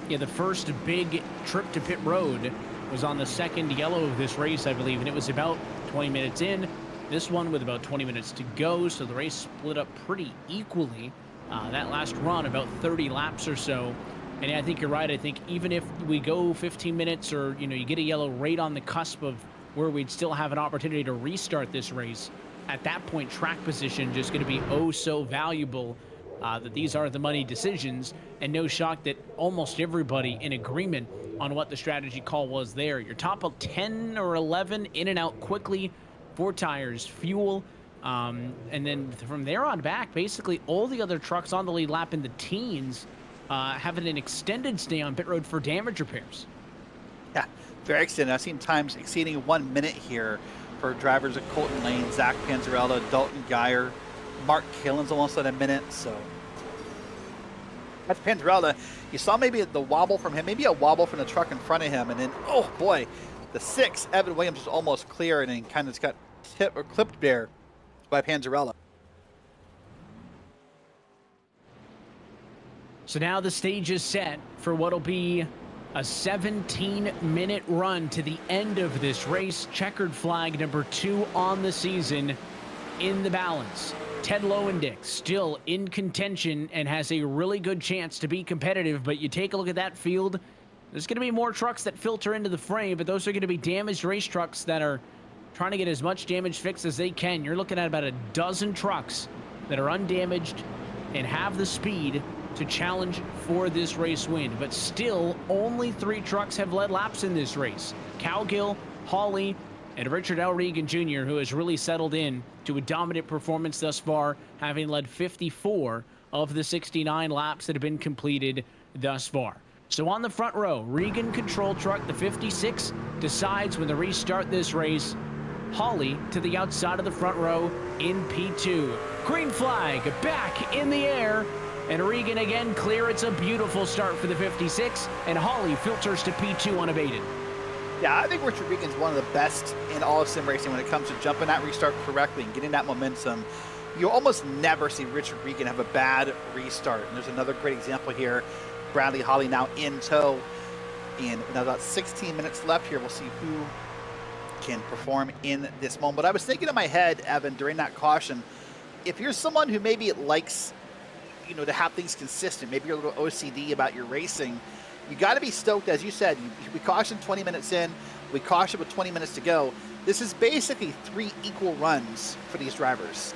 Yeah, the first big trip to pit road was on the second yellow of this race, I believe, and it was about 20 minutes in. This one with about 20 minutes to go, so the race split up pretty equally. That last run, about 30 laps or so. And I think you're right. I think even if we go 15 minutes or, you get a yellow right on the cusp of where we'd still have an opportunity to restart this race, at that point, track position just going to be oh so valuable. That these are the money decisions, and no shock that almost everybody in agreement on what the strategy call was there. Your top of 10 or 11 in and out quickly, 4 tires, fuel, and then from there on back, basically all the other trucks on the lead lap in the teens having an extended stay on pit road for damage repairs. Yeah, very extended. I've seen times exceeding 1 minute here for drivers at Colton Lane, Zach Panzarella, Dalton Geyer, Mark Killen's almost at a minute, so that's Panzarella. You saw maybe the wobble from him, maybe a wobble from the truck in front of him, and then, oh boy, the 6, Evan Williams, was almost clear, and then kind of got clipped there by Panzarella. So now the stage is set for what'll be a 17-minute run to the end of this race. Checkered flag number 2 on the season in the balance. Ted Lowendick still in contention and has a really good chance to be competitive, but you take a look at that field, there's going to be more trucks that filter into the frame, but those are going to be damaged race trucks that are trying to get as much damage fixed as they can. You're looking at about a dozen trucks that are undamaged and have the speed to challenge for this race win. But still, only 3 trucks have led laps in this race. Cowgill, Hawley, and Richard L. Regan Jr., who has really settled in to a dominant performance thus far, having led 54 of the 69 laps that have been completed thus far. So on the front row, Regan control truck, the 56, decides when to restart this race. Hawley to the outside of the front row in P2. Green flag back in the air, and Regan again clear. It's a beautiful start for the 56, and Hawley filters to P2 unabated. Yeah, I think Richard Regan's one of the best in all of sim racing when it comes to jumping that restart correctly and getting that momentum. You almost never see Richard Regan have a bad restart. And there's another great example here. Bradley Holly now in tow. And now about 16 minutes left here. We'll see who can perform in this moment. But I was thinking in my head, Evan, during that caution, if you're someone who maybe likes, to have things consistent, maybe you're a little OCD about your racing, you got to be stoked, as you said. We cautioned 20 minutes in. We cautioned with 20 minutes to go. This is basically 3 equal runs for these drivers.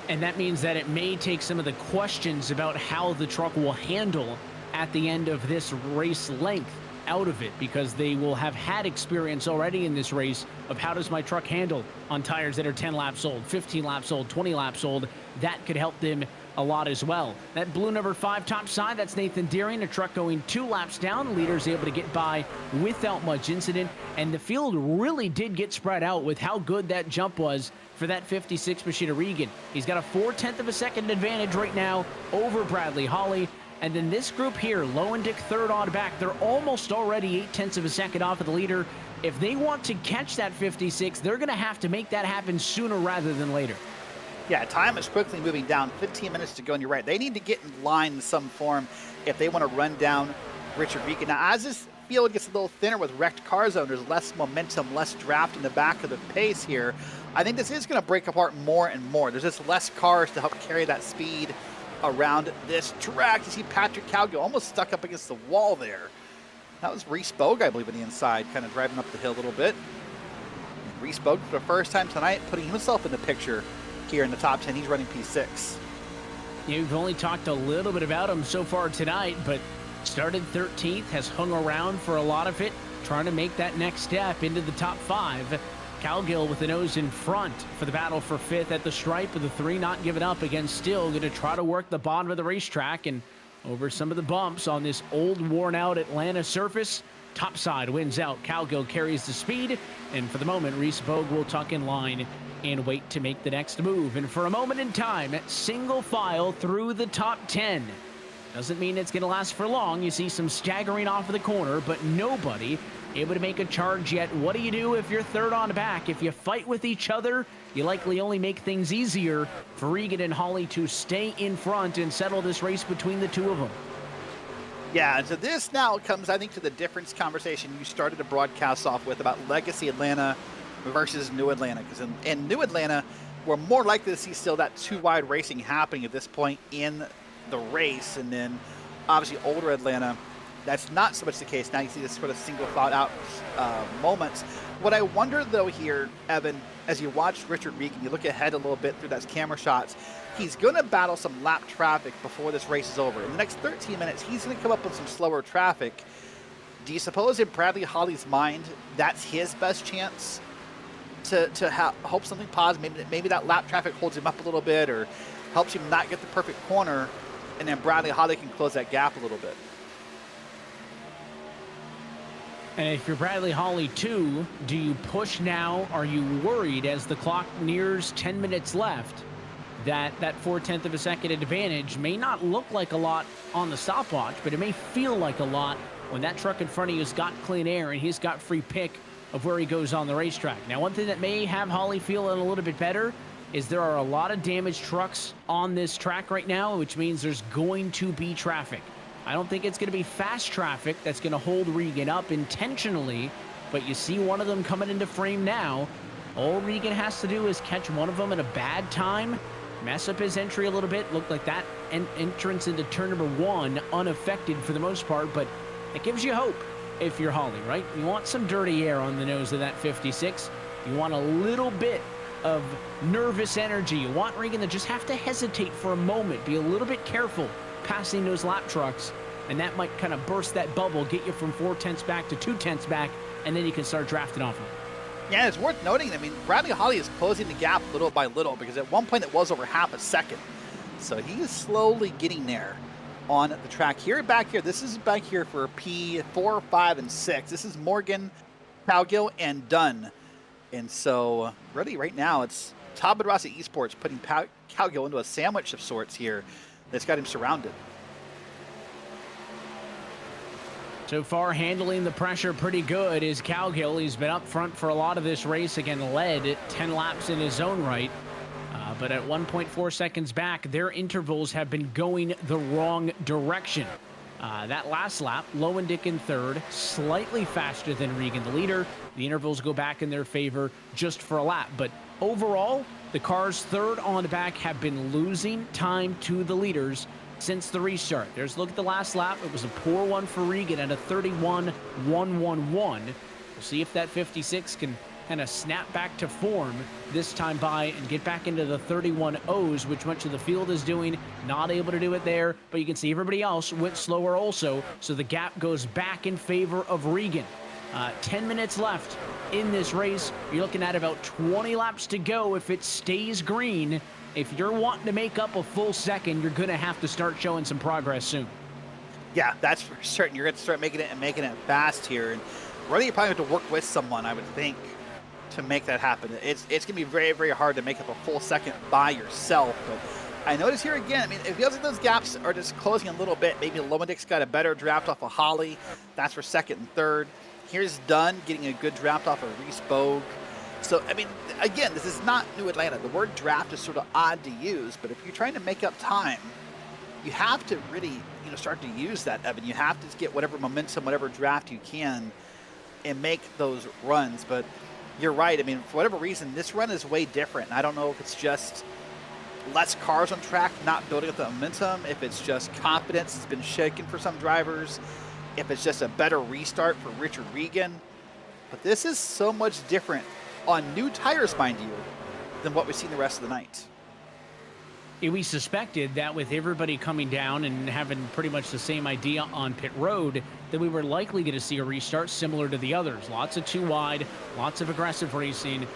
And that means that it may take some of the questions about how the truck will handle at the end of this race length out of it, because they will have had experience already in this race of how does my truck handle on tires that are 10 laps old, 15 laps old, 20 laps old. That could help them a lot as well. That blue number 5 top side, that's Nathan Deering, a truck going 2 laps down. Leader's able to get by without much incident, and the field really did get spread out with how good that jump was for that 56 Machida Regan. He's got a 4/10 of a second advantage right now over Bradley Holly. And then this group here, Lowendick third on back, they're almost already 0.8 of a second off of the leader. If they want to catch that 56, they're going to have to make that happen sooner rather than later. Yeah, time is quickly moving down. 15 minutes to go, and you're right. They need to get in line in some form if they want to run down Richard Regan. Now, as this field gets a little thinner with wrecked car zone, there's less momentum, less draft in the back of the pace here. I think this is going to break apart more and more. There's just less cars to help carry that speed around this track. You see Patrick Cowgill almost stuck up against the wall there. That was Reese Bogue, I believe, on the inside, kind of driving up the hill a little bit. And Reese Bogue, for the first time tonight, putting himself in the picture here in the top 10. He's running P6. You've only talked a little bit about him so far tonight, but started 13th, has hung around for a lot of it, trying to make that next step into the top 5. Cowgill with the nose in front for the battle for 5th at the stripe, with the 3 not giving up. Again, still going to try to work the bottom of the racetrack and over some of the bumps on this old, worn-out Atlanta surface. Topside wins out. Cowgill carries the speed, and for the moment, Reese Bogue will tuck in line and wait to make the next move. And for a moment in time, single file through the top 10. Doesn't mean it's going to last for long. You see some staggering off of the corner, but nobody able to make a charge yet. What do you do if you're third on back? If you fight with each other, you likely only make things easier for Regan and Holly to stay in front and settle this race between the two of them. Yeah, and so this now comes, I think, to the difference conversation you started to broadcast off with about Legacy Atlanta versus New Atlanta. Because in New Atlanta, we're more likely to see still that 2-wide racing happening at this point in the race. And then, obviously, older Atlanta, that's not so much the case. Now you see this sort of single thought out moments. What I wonder, though, here, Evan, as you watch Richard Regan, you look ahead a little bit through those camera shots, he's going to battle some lap traffic before this race is over. In the next 13 minutes, he's going to come up with some slower traffic. Do you suppose in Bradley Holly's mind that's his best chance to hope something positive? Maybe that lap traffic holds him up a little bit or helps him not get the perfect corner, and then Bradley Holly can close that gap a little bit. And if you're Bradley Holly too, do you push now? Are you worried as the clock nears 10 minutes left that 4/10 of a second advantage may not look like a lot on the stopwatch, but it may feel like a lot when that truck in front of you has got clean air and he's got free pick of where he goes on the racetrack? Now, one thing that may have Holly feeling a little bit better is there are a lot of damaged trucks on this track right now, which means there's going to be traffic. I don't think it's going to be fast traffic that's going to hold Regan up intentionally, but you see one of them coming into frame now. All Regan has to do is catch one of them at a bad time, mess up his entry a little bit. Looked like that entrance into turn number 1 unaffected for the most part, but it gives you hope if you're Holly, right? You want some dirty air on the nose of that 56. You want a little bit of nervous energy. You want Regan to just have to hesitate for a moment, be a little bit careful passing those lap trucks, and that might kind of burst that bubble, get you from 4/10 back to 2/10 back, and then you can start drafting off them. Yeah, it's worth noting. I mean, Bradley Holly is closing the gap little by little because at one point it was over half a second. So he is slowly getting there on the track. Here, back here, this is back here for P4, 5, and 6. This is Morgan, Cowgill, and Dunn. And so, really, right now, it's Todd Rossi Esports putting Cowgill into a sandwich of sorts here that's got him surrounded. So far, handling the pressure pretty good is Cowgill. He's been up front for a lot of this race. Again, led 10 laps in his own right. But at 1.4 seconds back, their intervals have been going the wrong direction. That last lap, Lowendick in third, slightly faster than Regan, the leader. The intervals go back in their favor just for a lap. But overall, the cars third on back have been losing time to the leaders since the restart. There's a look at the last lap. It was a poor one for Regan at a 31.111. We'll see if that 56 can kind of snap back to form this time by and get back into the 31.0s, which much of the field is doing. Not able to do it there, but you can see everybody else went slower also, so the gap goes back in favor of Regan. 10 minutes left in this race. You're looking at about 20 laps to go if it stays green. If you're wanting to make up a full second, you're going to have to start showing some progress soon. Yeah, that's for certain. You're going to start making it fast here. And really, you probably have to work with someone, I would think, to make that happen. It's going to be very, very hard to make up a full second by yourself. But I notice here again, I mean, it feels like those gaps are just closing a little bit. Maybe Lowendick's got a better draft off of Holly. That's for second and third. Here's Dunn getting a good draft off of Reese Bogue. So, I mean, again, this is not New Atlanta. The word draft is sort of odd to use, but if you're trying to make up time, you have to really, start to use that, Evan. You have to get whatever momentum, whatever draft you can, and make those runs. But you're right. I mean, for whatever reason, this run is way different. I don't know if it's just less cars on track, not building up the momentum, if it's just confidence has been shaken for some drivers, if it's just a better restart for Richard Regan. But this is so much different on new tires, mind you, than what we've seen the rest of the night. We suspected that with everybody coming down and having pretty much the same idea on pit road, that we were likely going to see a restart similar to the others. Lots of too wide, lots of aggressive racing.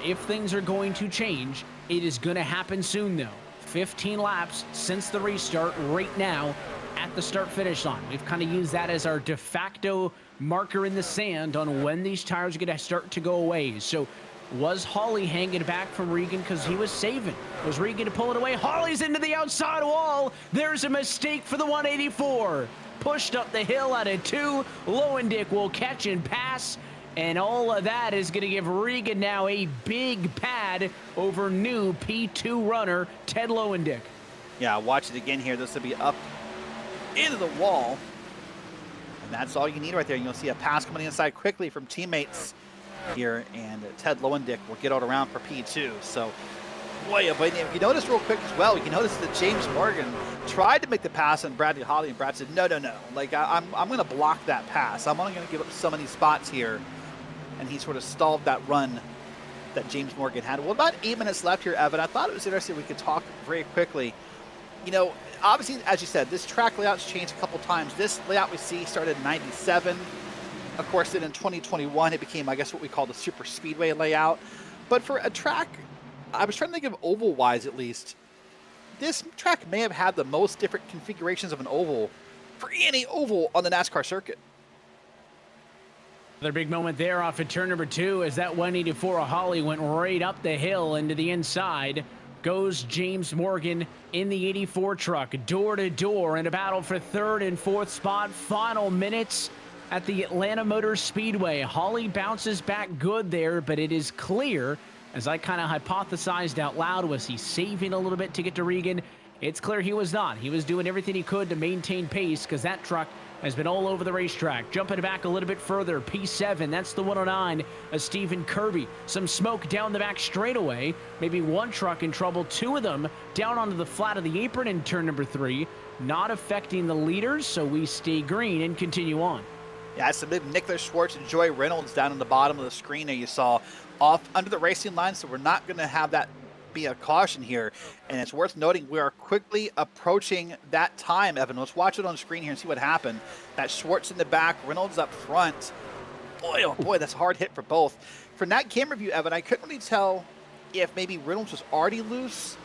If things are going to change, it is going to happen soon, though. 15 laps since the restart right now at the start-finish line. We've kind of used that as our de facto marker in the sand on when these tires are going to start to go away. So was Hawley hanging back from Regan because he was saving? Was Regan to pull it away? Hawley's into the outside wall. There's a mistake for the 184. Pushed up the hill out of 2. Lowendick will catch and pass. And all of that is going to give Regan now a big pad over new P2 runner, Ted Lowendick. Yeah, watch it again here. This will be up into the wall. And that's all you need right there. You'll see a pass coming inside quickly from teammates here. And Ted Lowendick will get out around for P2. So, boy, but if you notice real quick as well, you notice that James Morgan tried to make the pass on Bradley Hawley, and Brad said, no. Like, I'm going to block that pass. I'm only going to give up so many spots here. And he sort of stalled that run that James Morgan had. Well, about 8 minutes left here, Evan. I thought it was interesting we could talk very quickly. Obviously, as you said, this track layout's changed a couple times. This layout we see started in 97. Of course, then in 2021, it became, I guess, what we call the super speedway layout. But for a track, I was trying to think of oval-wise at least, this track may have had the most different configurations of an oval for any oval on the NASCAR circuit. Another big moment there off of turn number 2 as that 184 of Hawley went right up the hill into the inside. Goes James Morgan in the 84 truck, door to door in a battle for 3rd and 4th spot. Final minutes at the Atlanta Motor Speedway. Hawley bounces back good there, but it is clear, as I kind of hypothesized out loud, was he saving a little bit to get to Regan? It's clear he was not. He was doing everything he could to maintain pace because that truck has been all over the racetrack. Jumping back a little bit further, P7, that's the 109 of Stephen Kirby. Some smoke down the back straightaway. Maybe one truck in trouble, 2 of them down onto the flat of the apron in turn number 3. Not affecting the leaders, so we stay green and continue on. Yeah, it's a big Nicholas Schwartz and Joy Reynolds down on the bottom of the screen there you saw off under the racing line, so we're not going to have that be a caution here. And it's worth noting we are quickly approaching that time, Evan. Let's watch it on screen here and see what happened. That Schwartz in the back, Reynolds up front. Boy, oh boy, that's a hard hit for both. From that camera view, Evan, I couldn't really tell if maybe Reynolds was already loose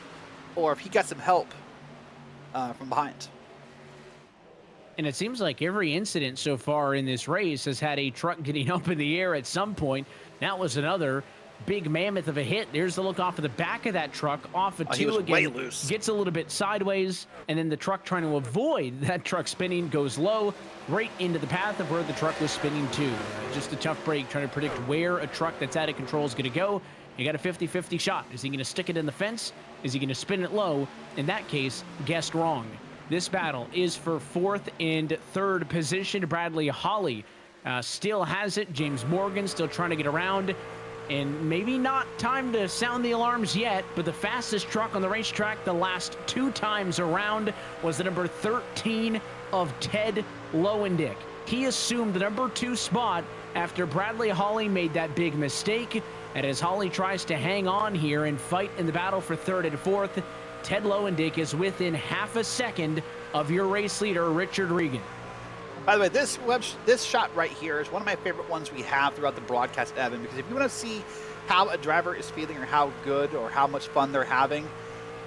or if he got some help from behind. And it seems like every incident so far in this race has had a truck getting up in the air at some point. That was another big mammoth of a hit. There's the look off of the back of that truck, off of 2 again. Way loose. Gets a little bit sideways, and then the truck trying to avoid that truck spinning goes low, right into the path of where the truck was spinning to. Just a tough break trying to predict where a truck that's out of control is going to go. You got a 50-50 shot. Is he going to stick it in the fence? Is he going to spin it low? In that case, guessed wrong. This battle is for 4th and 3rd position. Bradley Hawley still has it. James Morgan still trying to get around. And maybe not time to sound the alarms yet, but the fastest truck on the racetrack the last 2 times around was the number 13 of Ted Lowendick. He assumed the number 2 spot after Bradley Hawley made that big mistake. And as Hawley tries to hang on here and fight in the battle for 3rd and 4th, Ted Lowendick is within half a second of your race leader, Richard Regan. By the way, this shot right here is one of my favorite ones we have throughout the broadcast, Evan, because if you want to see how a driver is feeling or how good or how much fun they're having,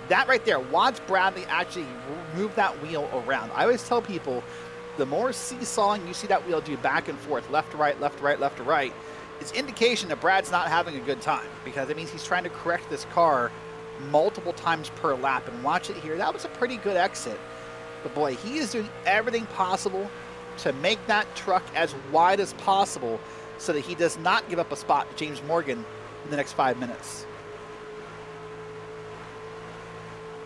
that right there, watch Bradley actually move that wheel around. I always tell people, the more seesawing you see that wheel do back and forth, left to right, left to right, left to right, it's indication that Brad's not having a good time because it means he's trying to correct this car multiple times per lap. And watch it here. That was a pretty good exit. But boy, he is doing everything possible to make that truck as wide as possible so that he does not give up a spot to James Morgan in the next 5 minutes.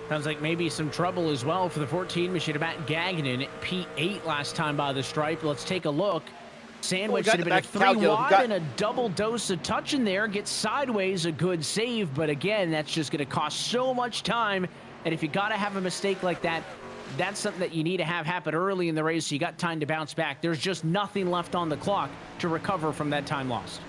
Sounds like maybe some trouble as well for the 14 machine about Gagnon. P8 last time by the stripe. Let's take a look. Sandwich should have been a 3 wide and a double dose of touch in there. Gets sideways, a good save, but again, that's just going to cost so much time. And if you got to have a mistake like that, that's something that you need to have happen early in the race so you got time to bounce back. There's just nothing left on the clock to recover from that time lost.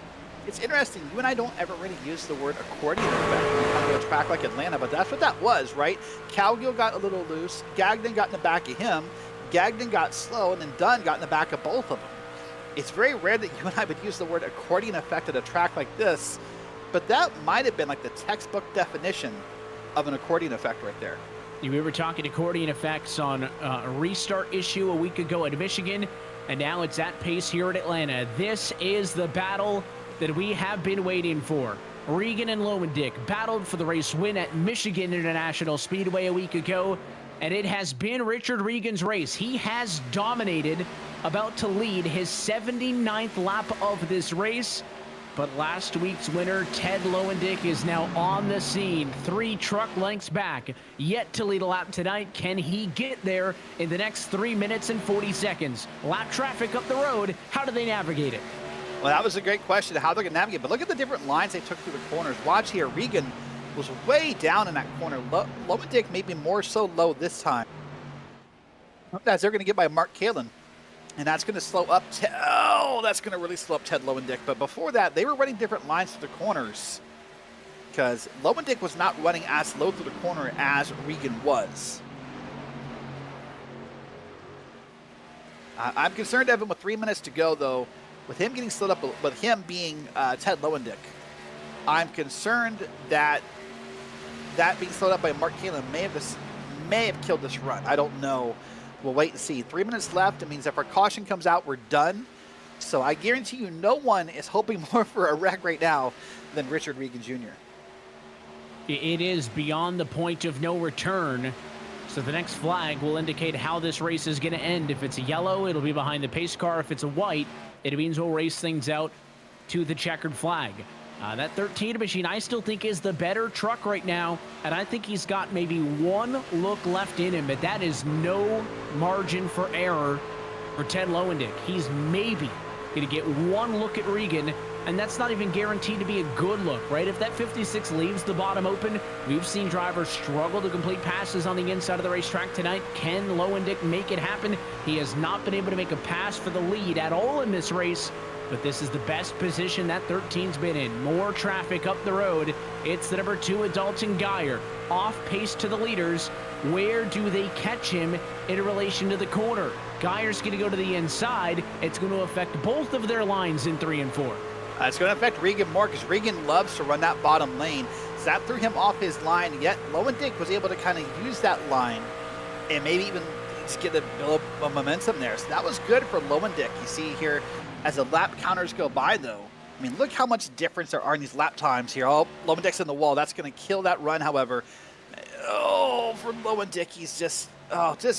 It's interesting. You and I don't ever really use the word accordion effect when we come to a track like Atlanta, but that's what that was, right? Cowgill got a little loose. Gagnon got in the back of him. Gagnon got slow, and then Dunn got in the back of both of them. It's very rare that you and I would use the word accordion effect at a track like this, but that might have been like the textbook definition of an accordion effect right there. We were talking accordion effects on a restart issue a week ago at Michigan, and now it's at pace here at Atlanta. This is the battle that we have been waiting for. Regan and Lowendick battled for the race win at Michigan International Speedway a week ago, and it has been Richard Regan's race. He has dominated, about to lead his 79th lap of this race, but last week's winner, Ted Lowendick, is now on the scene, 3 truck lengths back, yet to lead a lap tonight. Can he get there in the next 3 minutes and 40 seconds? Lap traffic up the road, how do they navigate it? Well, that was a great question, how they're going to navigate. But look at the different lines they took through the corners. Watch here. Regan was way down in that corner. Lowendick maybe more so low this time. As they're going to get by Mark Kalin. And that's going to slow up. That's going to really slow up Ted Lowendick. But before that, they were running different lines through the corners. Because Lowendick was not running as low through the corner as Regan was. I'm concerned, Evan, with 3 minutes to go, though. With him getting slowed up, with him being Ted Lowendick, I'm concerned that being slowed up by Mark Kalin may have killed this run. I don't know. We'll wait and see. 3 minutes left. It means if our caution comes out, we're done. So I guarantee you no one is hoping more for a wreck right now than Richard Regan Jr. It is beyond the point of no return. So the next flag will indicate how this race is going to end. If it's a yellow, it'll be behind the pace car. If it's a white, it means we'll race things out to the checkered flag. That 13 machine, I still think, is the better truck right now, and I think he's got maybe one look left in him, but that is no margin for error for Ted Lowendick. He's maybe going to get one look at Regan, and that's not even guaranteed to be a good look, right? If that 56 leaves the bottom open, we've seen drivers struggle to complete passes on the inside of the racetrack tonight. Can Lowendick make it happen? He has not been able to make a pass for the lead at all in this race, but this is the best position that 13's been in. More traffic up the road. It's the number 2 Adalton Geyer, off pace to the leaders. Where do they catch him in relation to the corner? Geyer's going to go to the inside. It's going to affect both of their lines in 3 and 4. It's going to affect Regan more because Regan loves to run that bottom lane. So that threw him off his line, yet Lowendick was able to kind of use that line and maybe even just get a build of momentum there. So that was good for Lowendick. You see here, as the lap counters go by, though, I mean, look how much difference there are in these lap times here. Oh, Lowendick's in the wall. That's going to kill that run, however. Oh, for Lowendick, he's just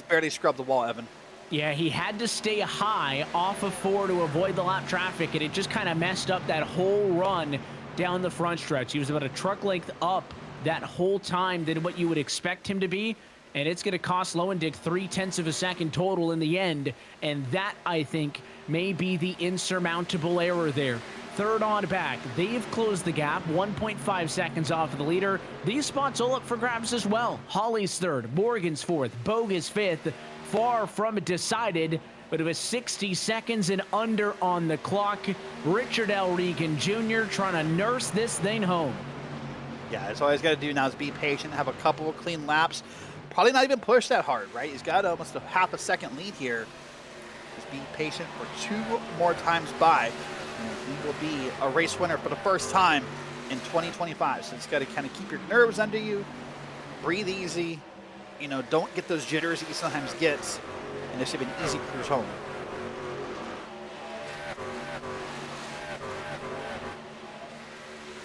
barely scrubbed the wall, Evan. Yeah, he had to stay high off of 4 to avoid the lap traffic, and it just kind of messed up that whole run down the front stretch. He was about a truck length up that whole time than what you would expect him to be, and it's going to cost Lowendick 0.3 of a second total in the end, and that, I think, may be the insurmountable error there. Third on back, they've closed the gap, 1.5 seconds off of the leader. These spots all up for grabs as well. Holly's third, Morgan's fourth, Boga's fifth. Far from decided, but it was 60 seconds and under on the clock. Richard L. Regan Jr. trying to nurse this thing home. Yeah, that's all he's got to do now is be patient, have a couple of clean laps. Probably not even push that hard, right? He's got almost a half a second lead here. Just be patient for 2 more times by, and he will be a race winner for the first time in 2025. So it's got to kind of keep your nerves under you, breathe easy. You know, don't get those jitters that you sometimes get, and this should be an easy cruise home.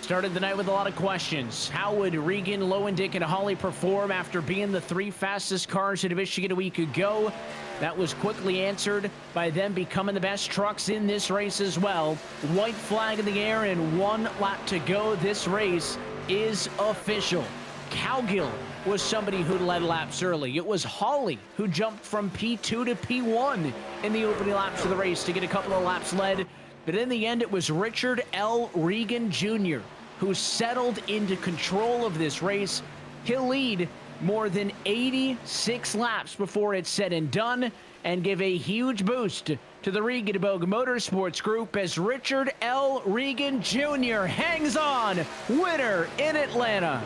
Started the night with a lot of questions. How would Regan, Lowendick, and Holly perform after being the 3 fastest cars in Michigan a week ago? That was quickly answered by them becoming the best trucks in this race as well. White flag in the air and 1 lap to go. This race is official. Cowgill was somebody who led laps early. It was Hawley who jumped from P2 to P1 in the opening laps of the race to get a couple of laps led. But in the end, it was Richard L. Regan Jr. who settled into control of this race. He'll lead more than 86 laps before it's said and done, and give a huge boost to the Regenboog Motorsports Group as Richard L. Regan Jr. hangs on, winner in Atlanta.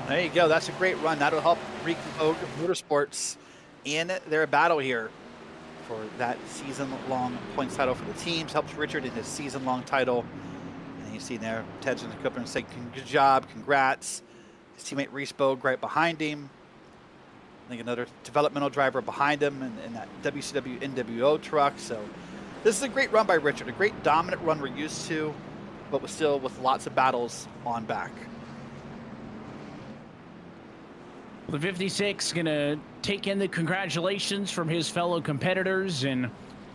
There you go. That's a great run. That'll help Regenboog Motorsports in their battle here for that season-long points title for the teams. Helps Richard in his season-long title. And you see there, Ted's in the equipment saying, good job, congrats. His teammate RaceSpot right behind him. I think another developmental driver behind him in that WCW NWO truck. So this is a great run by Richard, a great dominant run we're used to, but still with lots of battles on back. The 56 going to take in the congratulations from his fellow competitors, and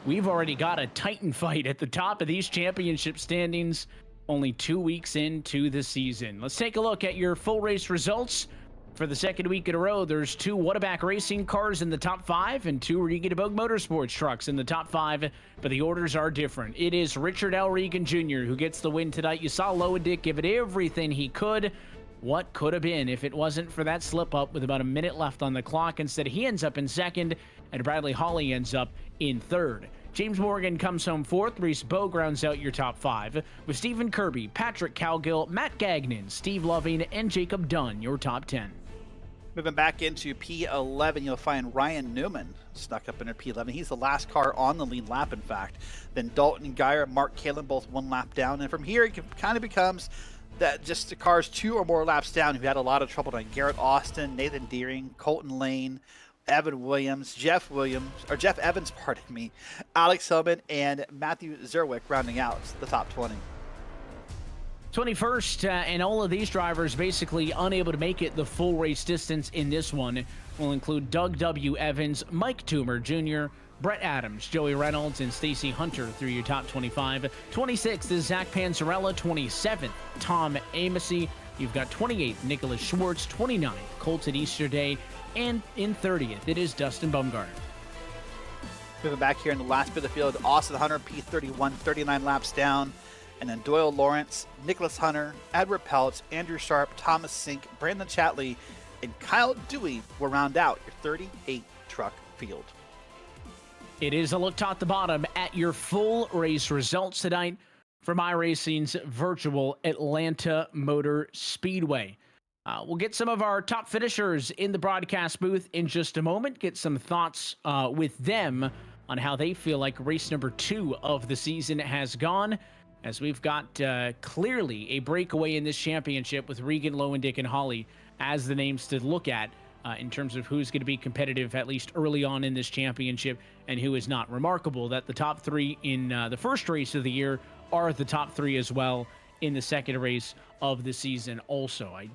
we've already got a titan fight at the top of these championship standings only 2 weeks into the season. Let's take a look at your full race results. For the second week in a row, there's 2 Whataback Racing cars in the top 5 and 2 Regenboog Motorsports trucks in the top 5, but the orders are different. It is Richard L. Regan Jr. who gets the win tonight. You saw Lowendick give it everything he could. What could have been if it wasn't for that slip-up with about a minute left on the clock? Instead, he ends up in second, and Bradley Hawley ends up in third. James Morgan comes home fourth. Reese Bogue rounds out your top 5, with Stephen Kirby, Patrick Cowgill, Matt Gagnon, Steve Loving, and Jacob Dunn, your top 10. Moving back into P11, you'll find Ryan Newman stuck up in P11. He's the last car on the lead lap, in fact. Then Dalton Geyer, Mark Kalin, both 1 lap down. And from here, it kind of becomes that just the cars 2 or more laps down who had a lot of trouble tonight. Garrett Austin, Nathan Deering, Colton Lane, Evan Williams, Jeff Evans, pardon me, Alex Hillman, and Matthew Zerwick rounding out the top 20. 21st, and all of these drivers basically unable to make it the full race distance in this one. Will include Doug W. Evans, Mike Toomer Jr., Brett Adams, Joey Reynolds, and Stacy Hunter through your top 25. 26th is Zach Panzarella. 27th, Tom Amosy. You've got 28th, Nicholas Schwartz. 29th, Colton Easterday. And in 30th, it is Dustin Bumgarner. Moving back here in the last bit of the field, Austin Hunter, P31, 39 laps down. And then Doyle Lawrence, Nicholas Hunter, Edward Peltz, Andrew Sharp, Thomas Sink, Brandon Chatley, and Kyle Dewey will round out your 38 truck field. It is a look top to bottom at your full race results tonight from iRacing's virtual Atlanta Motor Speedway. We'll get some of our top finishers in the broadcast booth in just a moment, get some thoughts with them on how they feel like race number 2 of the season has gone, as we've got clearly a breakaway in this championship with Regan, Lowendick, and Hawley as the names to look at in terms of who's going to be competitive at least early on in this championship and who is not. Remarkable that the top 3 in the first race of the year are the top 3 as well in the second race of the season also. I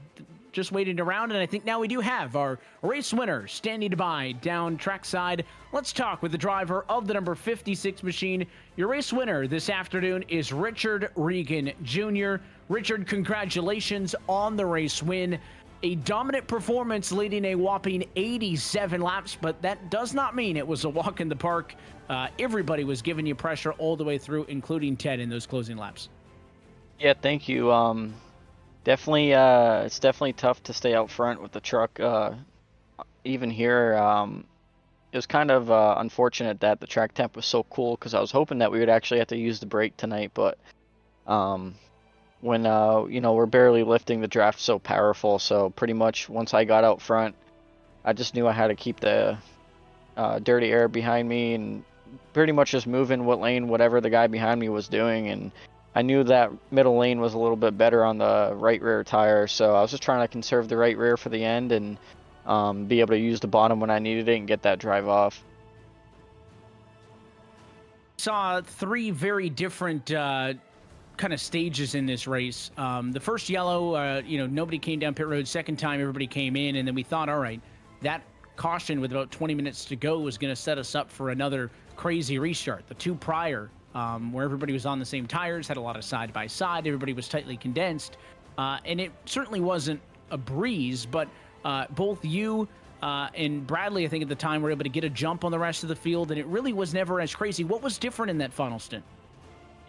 just waited around, and I think now we do have our race winner standing by down trackside. Let's talk with the driver of the number 56 machine. Your race winner this afternoon is Richard Regan Jr. Richard, congratulations on the race win. A dominant performance leading a whopping 87 laps, but that does not mean it was a walk in the park. Everybody was giving you pressure all the way through, including Ted in those closing laps. Yeah, thank you. Definitely, it's definitely tough to stay out front with the truck. Even here, it was kind of unfortunate that the track temp was so cool, because I was hoping that we would actually have to use the brake tonight, but when we're barely lifting, the draft's so powerful. So pretty much once I got out front, I just knew I had to keep the dirty air behind me and pretty much just move in whatever the guy behind me was doing. And I knew that middle lane was a little bit better on the right rear tire, so I was just trying to conserve the right rear for the end and be able to use the bottom when I needed it and get that drive off. Saw 3 very different kind of stages in this race. The first yellow, nobody came down pit road. Second time, everybody came in, and then we thought, all right, that caution with about 20 minutes to go was going to set us up for another crazy restart. The two prior, where everybody was on the same tires, had a lot of side by side, everybody was tightly condensed, and it certainly wasn't a breeze, but both you and Bradley, I think at the time, were able to get a jump on the rest of the field, and it really was never as crazy. What was different in that final stint?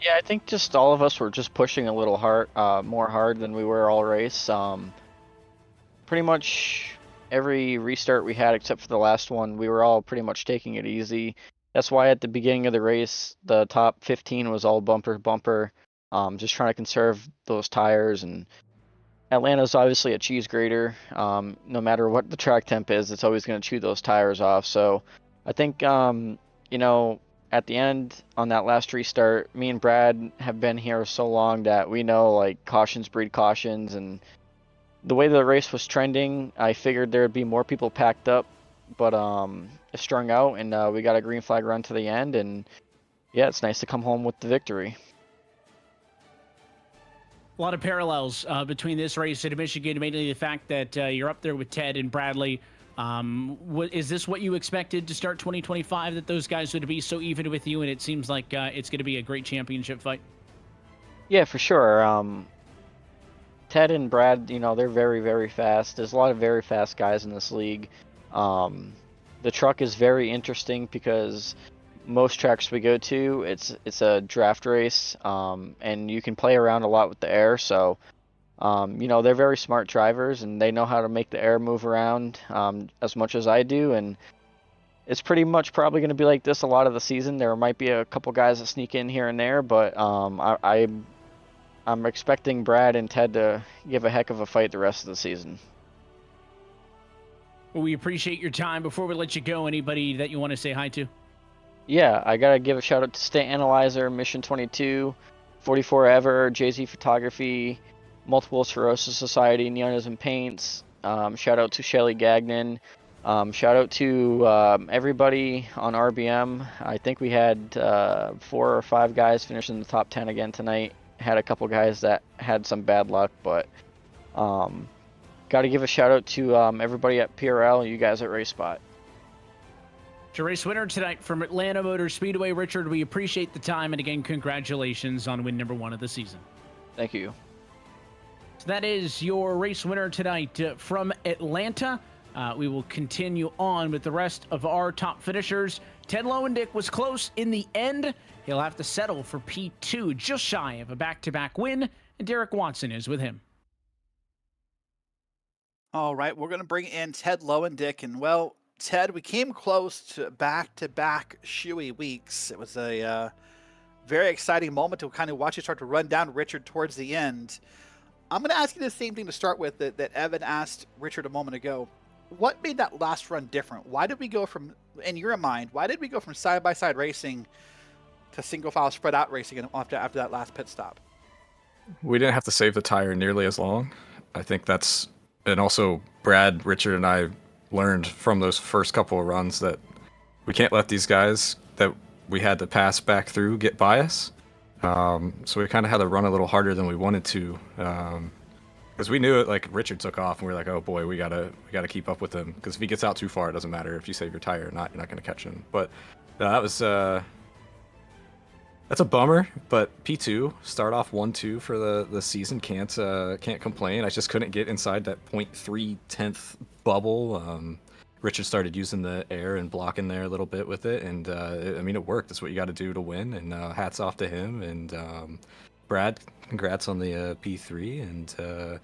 Yeah, I think just all of us were just pushing a little more hard than we were all race. Pretty much every restart we had, except for the last one, we were all pretty much taking it easy. That's why at the beginning of the race, the top 15 was all bumper to bumper, just trying to conserve those tires. And Atlanta's obviously a cheese grater. No matter what the track temp is, it's always going to chew those tires off. So I think, at the end on that last restart, me and Brad have been here so long that we know like cautions breed cautions, and the way the race was trending, I figured there'd be more people packed up, but it strung out, and we got a green flag run to the end, and yeah, it's nice to come home with the victory. A lot of parallels between this race and Michigan, mainly the fact that you're up there with Ted and Bradley. Is this what you expected to start 2025, that those guys would be so even with you, and it seems like it's going to be a great championship fight? Yeah, for sure. Ted and Brad, they're very, very fast. There's a lot of very fast guys in this league. The truck is very interesting because most tracks we go to, it's a draft race, and you can play around a lot with the air. So, they're very smart drivers, and they know how to make the air move around as much as I do. And it's pretty much probably going to be like this a lot of the season. There might be a couple guys that sneak in here and there, but I'm expecting Brad and Ted to give a heck of a fight the rest of the season. Well, we appreciate your time. Before we let you go, anybody that you want to say hi to? Yeah, I gotta give a shout out to State Analyzer, Mission 22, 44 Ever, Jay-Z Photography, Multiple Sclerosis Society, Neonism Paints. Shout out to Shelly Gagnon. Shout out to everybody on RBM. I think we had 4 or 5 guys finish in the top 10 again tonight. Had a couple guys that had some bad luck, but got to give a shout out to everybody at PRL and you guys at RaceSpot. To race winner tonight from Atlanta Motor Speedway, Richard, we appreciate the time, and again, congratulations on win number 1 of the season. Thank you. So that is your race winner tonight from Atlanta. We will continue on with the rest of our top finishers. Ted Lowendick was close in the end. He'll have to settle for P2, just shy of a back-to-back win, and Derek Watson is with him. All right, we're going to bring in Ted Lowendick, and well, Ted, we came close to back-to-back shoey weeks. It was a very exciting moment to kind of watch you start to run down Richard towards the end. I'm going to ask you the same thing to start with that Evan asked Richard a moment ago. What made that last run different? Why did we go from, in your mind, side-by-side racing to single-file spread-out racing after that last pit stop? We didn't have to save the tire nearly as long. I think that's, and also Brad, Richard, and I learned from those first couple of runs that we can't let these guys that we had to pass back through get by us. So we kind of had to run a little harder than we wanted to, because we knew it. Like Richard took off, and we were like, "Oh boy, we gotta keep up with him." Because if he gets out too far, it doesn't matter if you save your tire or not. You're not gonna catch him. But that was that's a bummer. But P2 start off 1-2 for the season. Can't complain. I just couldn't get inside that 0.3 bubble. Richard started using the air and blocking there a little bit with it, and it worked. That's what you got to do to win, and hats off to him. And Brad, congrats on the P3, and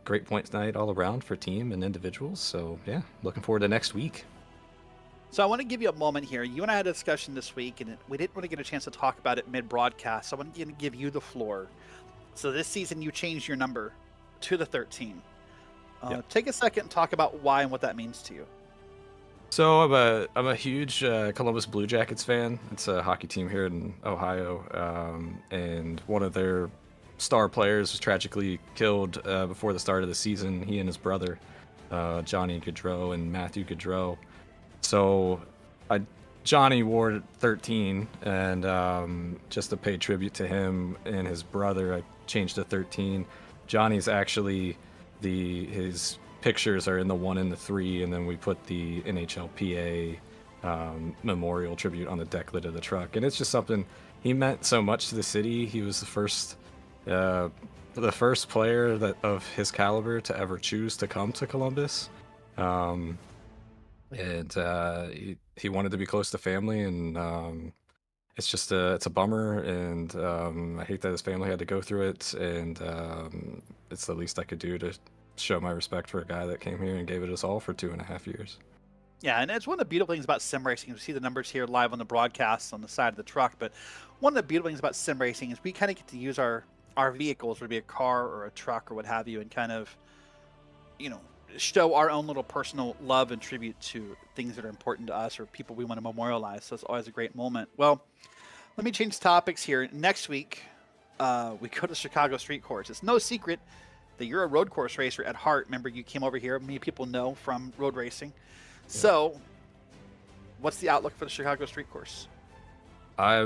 great points night all around for team and individuals. So yeah, looking forward to next week. So I want to give you a moment here. You and I had a discussion this week, and we didn't really get a chance to talk about it mid-broadcast, so I want to give you the floor. So this season you changed your number to the 13. Take a second and talk about why and what that means to you. So I'm a huge Columbus Blue Jackets fan. It's a hockey team here in Ohio, and one of their star players was tragically killed before the start of the season. He and his brother, Johnny Gaudreau and Matthew Gaudreau. So I Johnny wore 13, and just to pay tribute to him and his brother, I changed to 13. Johnny's actually his pictures are in the 1 and the 3, and then we put the NHLPA memorial tribute on the deck lid of the truck. And it's just something, he meant so much to the city. He was the first player that of his caliber to ever choose to come to Columbus. And he wanted to be close to family, and it's just it's a bummer, and I hate that his family had to go through it, and it's the least I could do to show my respect for a guy that came here and gave it us all for 2.5 years. Yeah, and it's one of the beautiful things about sim racing. You see the numbers here live on the broadcast on the side of the truck, but one of the beautiful things about sim racing is we kind of get to use our vehicles, whether it be a car or a truck or what have you, and kind of, show our own little personal love and tribute to things that are important to us or people we want to memorialize. So it's always a great moment. Well, let me change topics here. Next week, we go to Chicago Street Course. It's no secret that you're a road course racer at heart. Remember, you came over here. Many people know from road racing. Yeah. So what's the outlook for the Chicago Street Course? I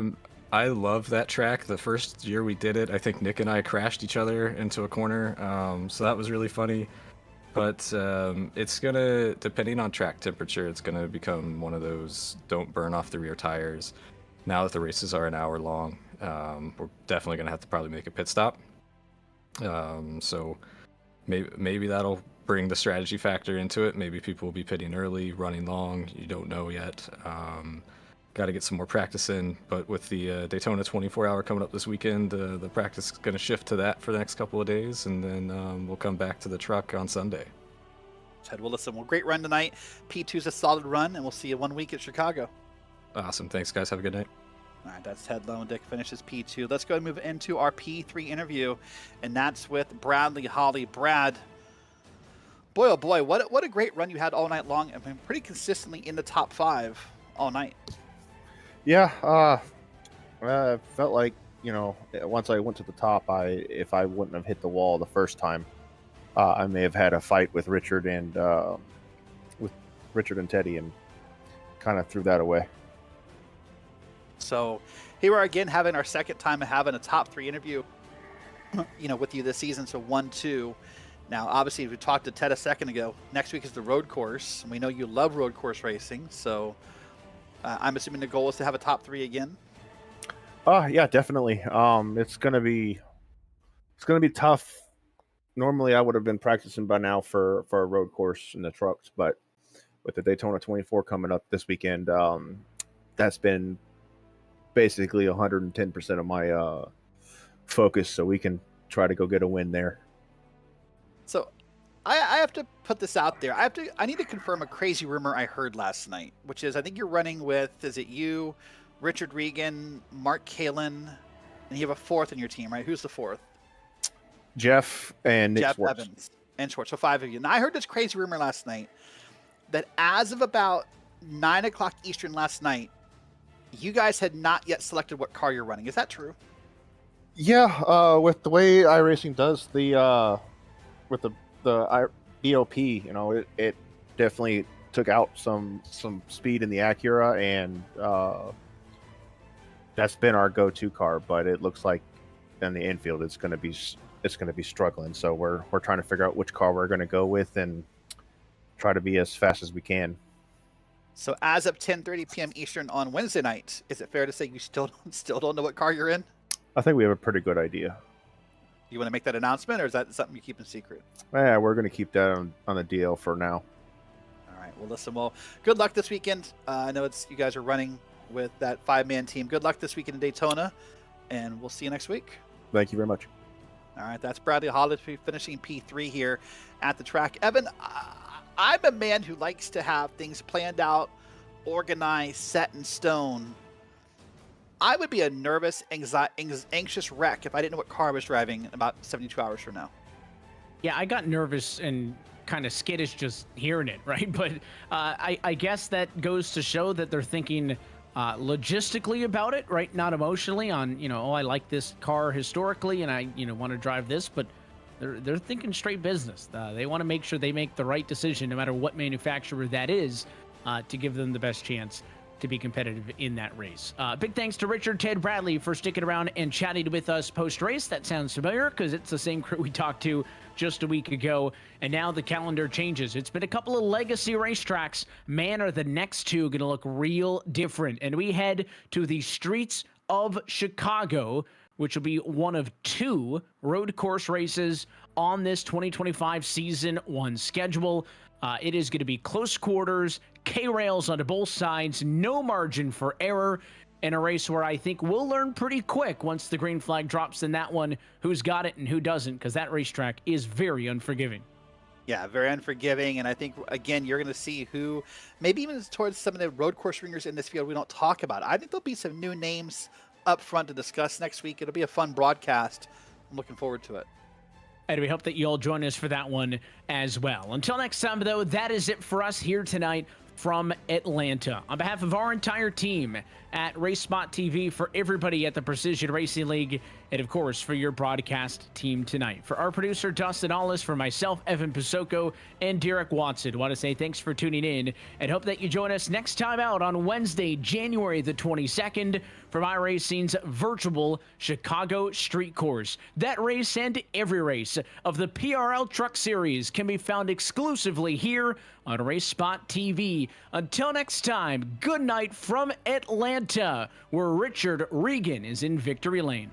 love that track. The first year we did it, I think Nick and I crashed each other into a corner. So that was really funny. But it's gonna, depending on track temperature, it's gonna become one of those don't burn off the rear tires. Now that the races are an hour long, we're definitely gonna have to probably make a pit stop. So maybe that'll bring the strategy factor into it. Maybe people will be pitting early, running long. You don't know yet. Got to get some more practice in. But with the Daytona 24-hour coming up this weekend, the practice is going to shift to that for the next couple of days, and then we'll come back to the truck on Sunday. Ted, well, listen, great run tonight. P2's a solid run, and we'll see you 1 week at Chicago. Awesome. Thanks, guys. Have a good night. All right, that's Ted Lowendijk, finishes P2. Let's go and move into our P3 interview, and that's with Bradley Holly. Brad, boy, oh boy, what a great run you had all night long. I mean, pretty consistently in the top 5 all night. Yeah, I felt like, once I went to the top, if I wouldn't have hit the wall the first time, I may have had a fight with Richard and Teddy, and kind of threw that away. So here we are again, having our second time of having a top 3 interview, with you this season. So 1-2. Now, obviously, we talked to Ted a second ago. Next week is the road course. We know you love road course racing, so I'm assuming the goal is to have a top 3 again. Yeah, definitely. It's gonna be tough. Normally, I would have been practicing by now for a road course in the trucks, but with the Daytona 24 coming up this weekend, that's been basically 110% of my focus, so we can try to go get a win there. So I have to put this out there. I need to confirm a crazy rumor I heard last night, which is I think you're running with, is it you, Richard Regan, Mark Kalin, and you have a 4th in your team, right? Who's the 4th? Jeff and Nick Jeff Schwartz. Evans and Schwartz. So 5 of you. Now I heard this crazy rumor last night that as of about 9 o'clock Eastern last night, you guys had not yet selected what car you're running. Is that true? Yeah, with the way iRacing does with the BOP, it definitely took out some speed in the Acura, and that's been our go-to car. But it looks like in the infield it's going to be struggling. So we're trying to figure out which car we're going to go with and try to be as fast as we can. So as of 10:30 p.m. Eastern on Wednesday night, is it fair to say you still don't know what car you're in? I think we have a pretty good idea. You want to make that announcement, or is that something you keep in secret? Yeah, we're going to keep that on the DL for now. All right. Well, listen. Well, good luck this weekend. I know you guys are running with that 5-man team. Good luck this weekend in Daytona, and we'll see you next week. Thank you very much. All right. That's Bradley Holly finishing P3 here at the track. Evan, I'm a man who likes to have things planned out, organized, set in stone. I would be a nervous, anxious wreck if I didn't know what car I was driving in about 72 hours from now. Yeah, I got nervous and kind of skittish just hearing it, right? But I guess that goes to show that they're thinking logistically about it, right? Not emotionally on, I like this car historically and I, want to drive this, but they're thinking straight business. They want to make sure they make the right decision no matter what manufacturer that is to give them the best chance to be competitive in that race. Big thanks to Richard Ted Bradley for sticking around and chatting with us post-race. That sounds familiar because it's the same crew we talked to just a week ago, and now the calendar changes. It's been a couple of legacy racetracks. Man, are the next two going to look real different. And we head to the streets of Chicago, which will be one of 2 road course races on this 2025 Season 1 schedule. It is going to be close quarters, K-rails onto both sides, no margin for error, in a race where I think we'll learn pretty quick once the green flag drops in that one who's got it and who doesn't, because that racetrack is very unforgiving. Yeah, very unforgiving, and I think, again, you're going to see who, maybe even towards some of the road course ringers in this field we don't talk about. I think there'll be some new names up front to discuss next week. It'll be a fun broadcast. I'm looking forward to it. And we hope that you all join us for that one as well. Until next time, though, that is it for us here tonight from Atlanta. On behalf of our entire team at RaceSpotTV, for everybody at the Precision Racing League, and of course for your broadcast team tonight. For our producer, Dustin Allis, for myself, Evan Pisoko, and Derek Watson, I want to say thanks for tuning in and hope that you join us next time out on Wednesday, January the 22nd for iRacing's virtual Chicago Street Course. That race and every race of the PRL Truck Series can be found exclusively here on RaceSpotTV. Until next time, good night from Atlanta, where Richard Regan is in victory lane.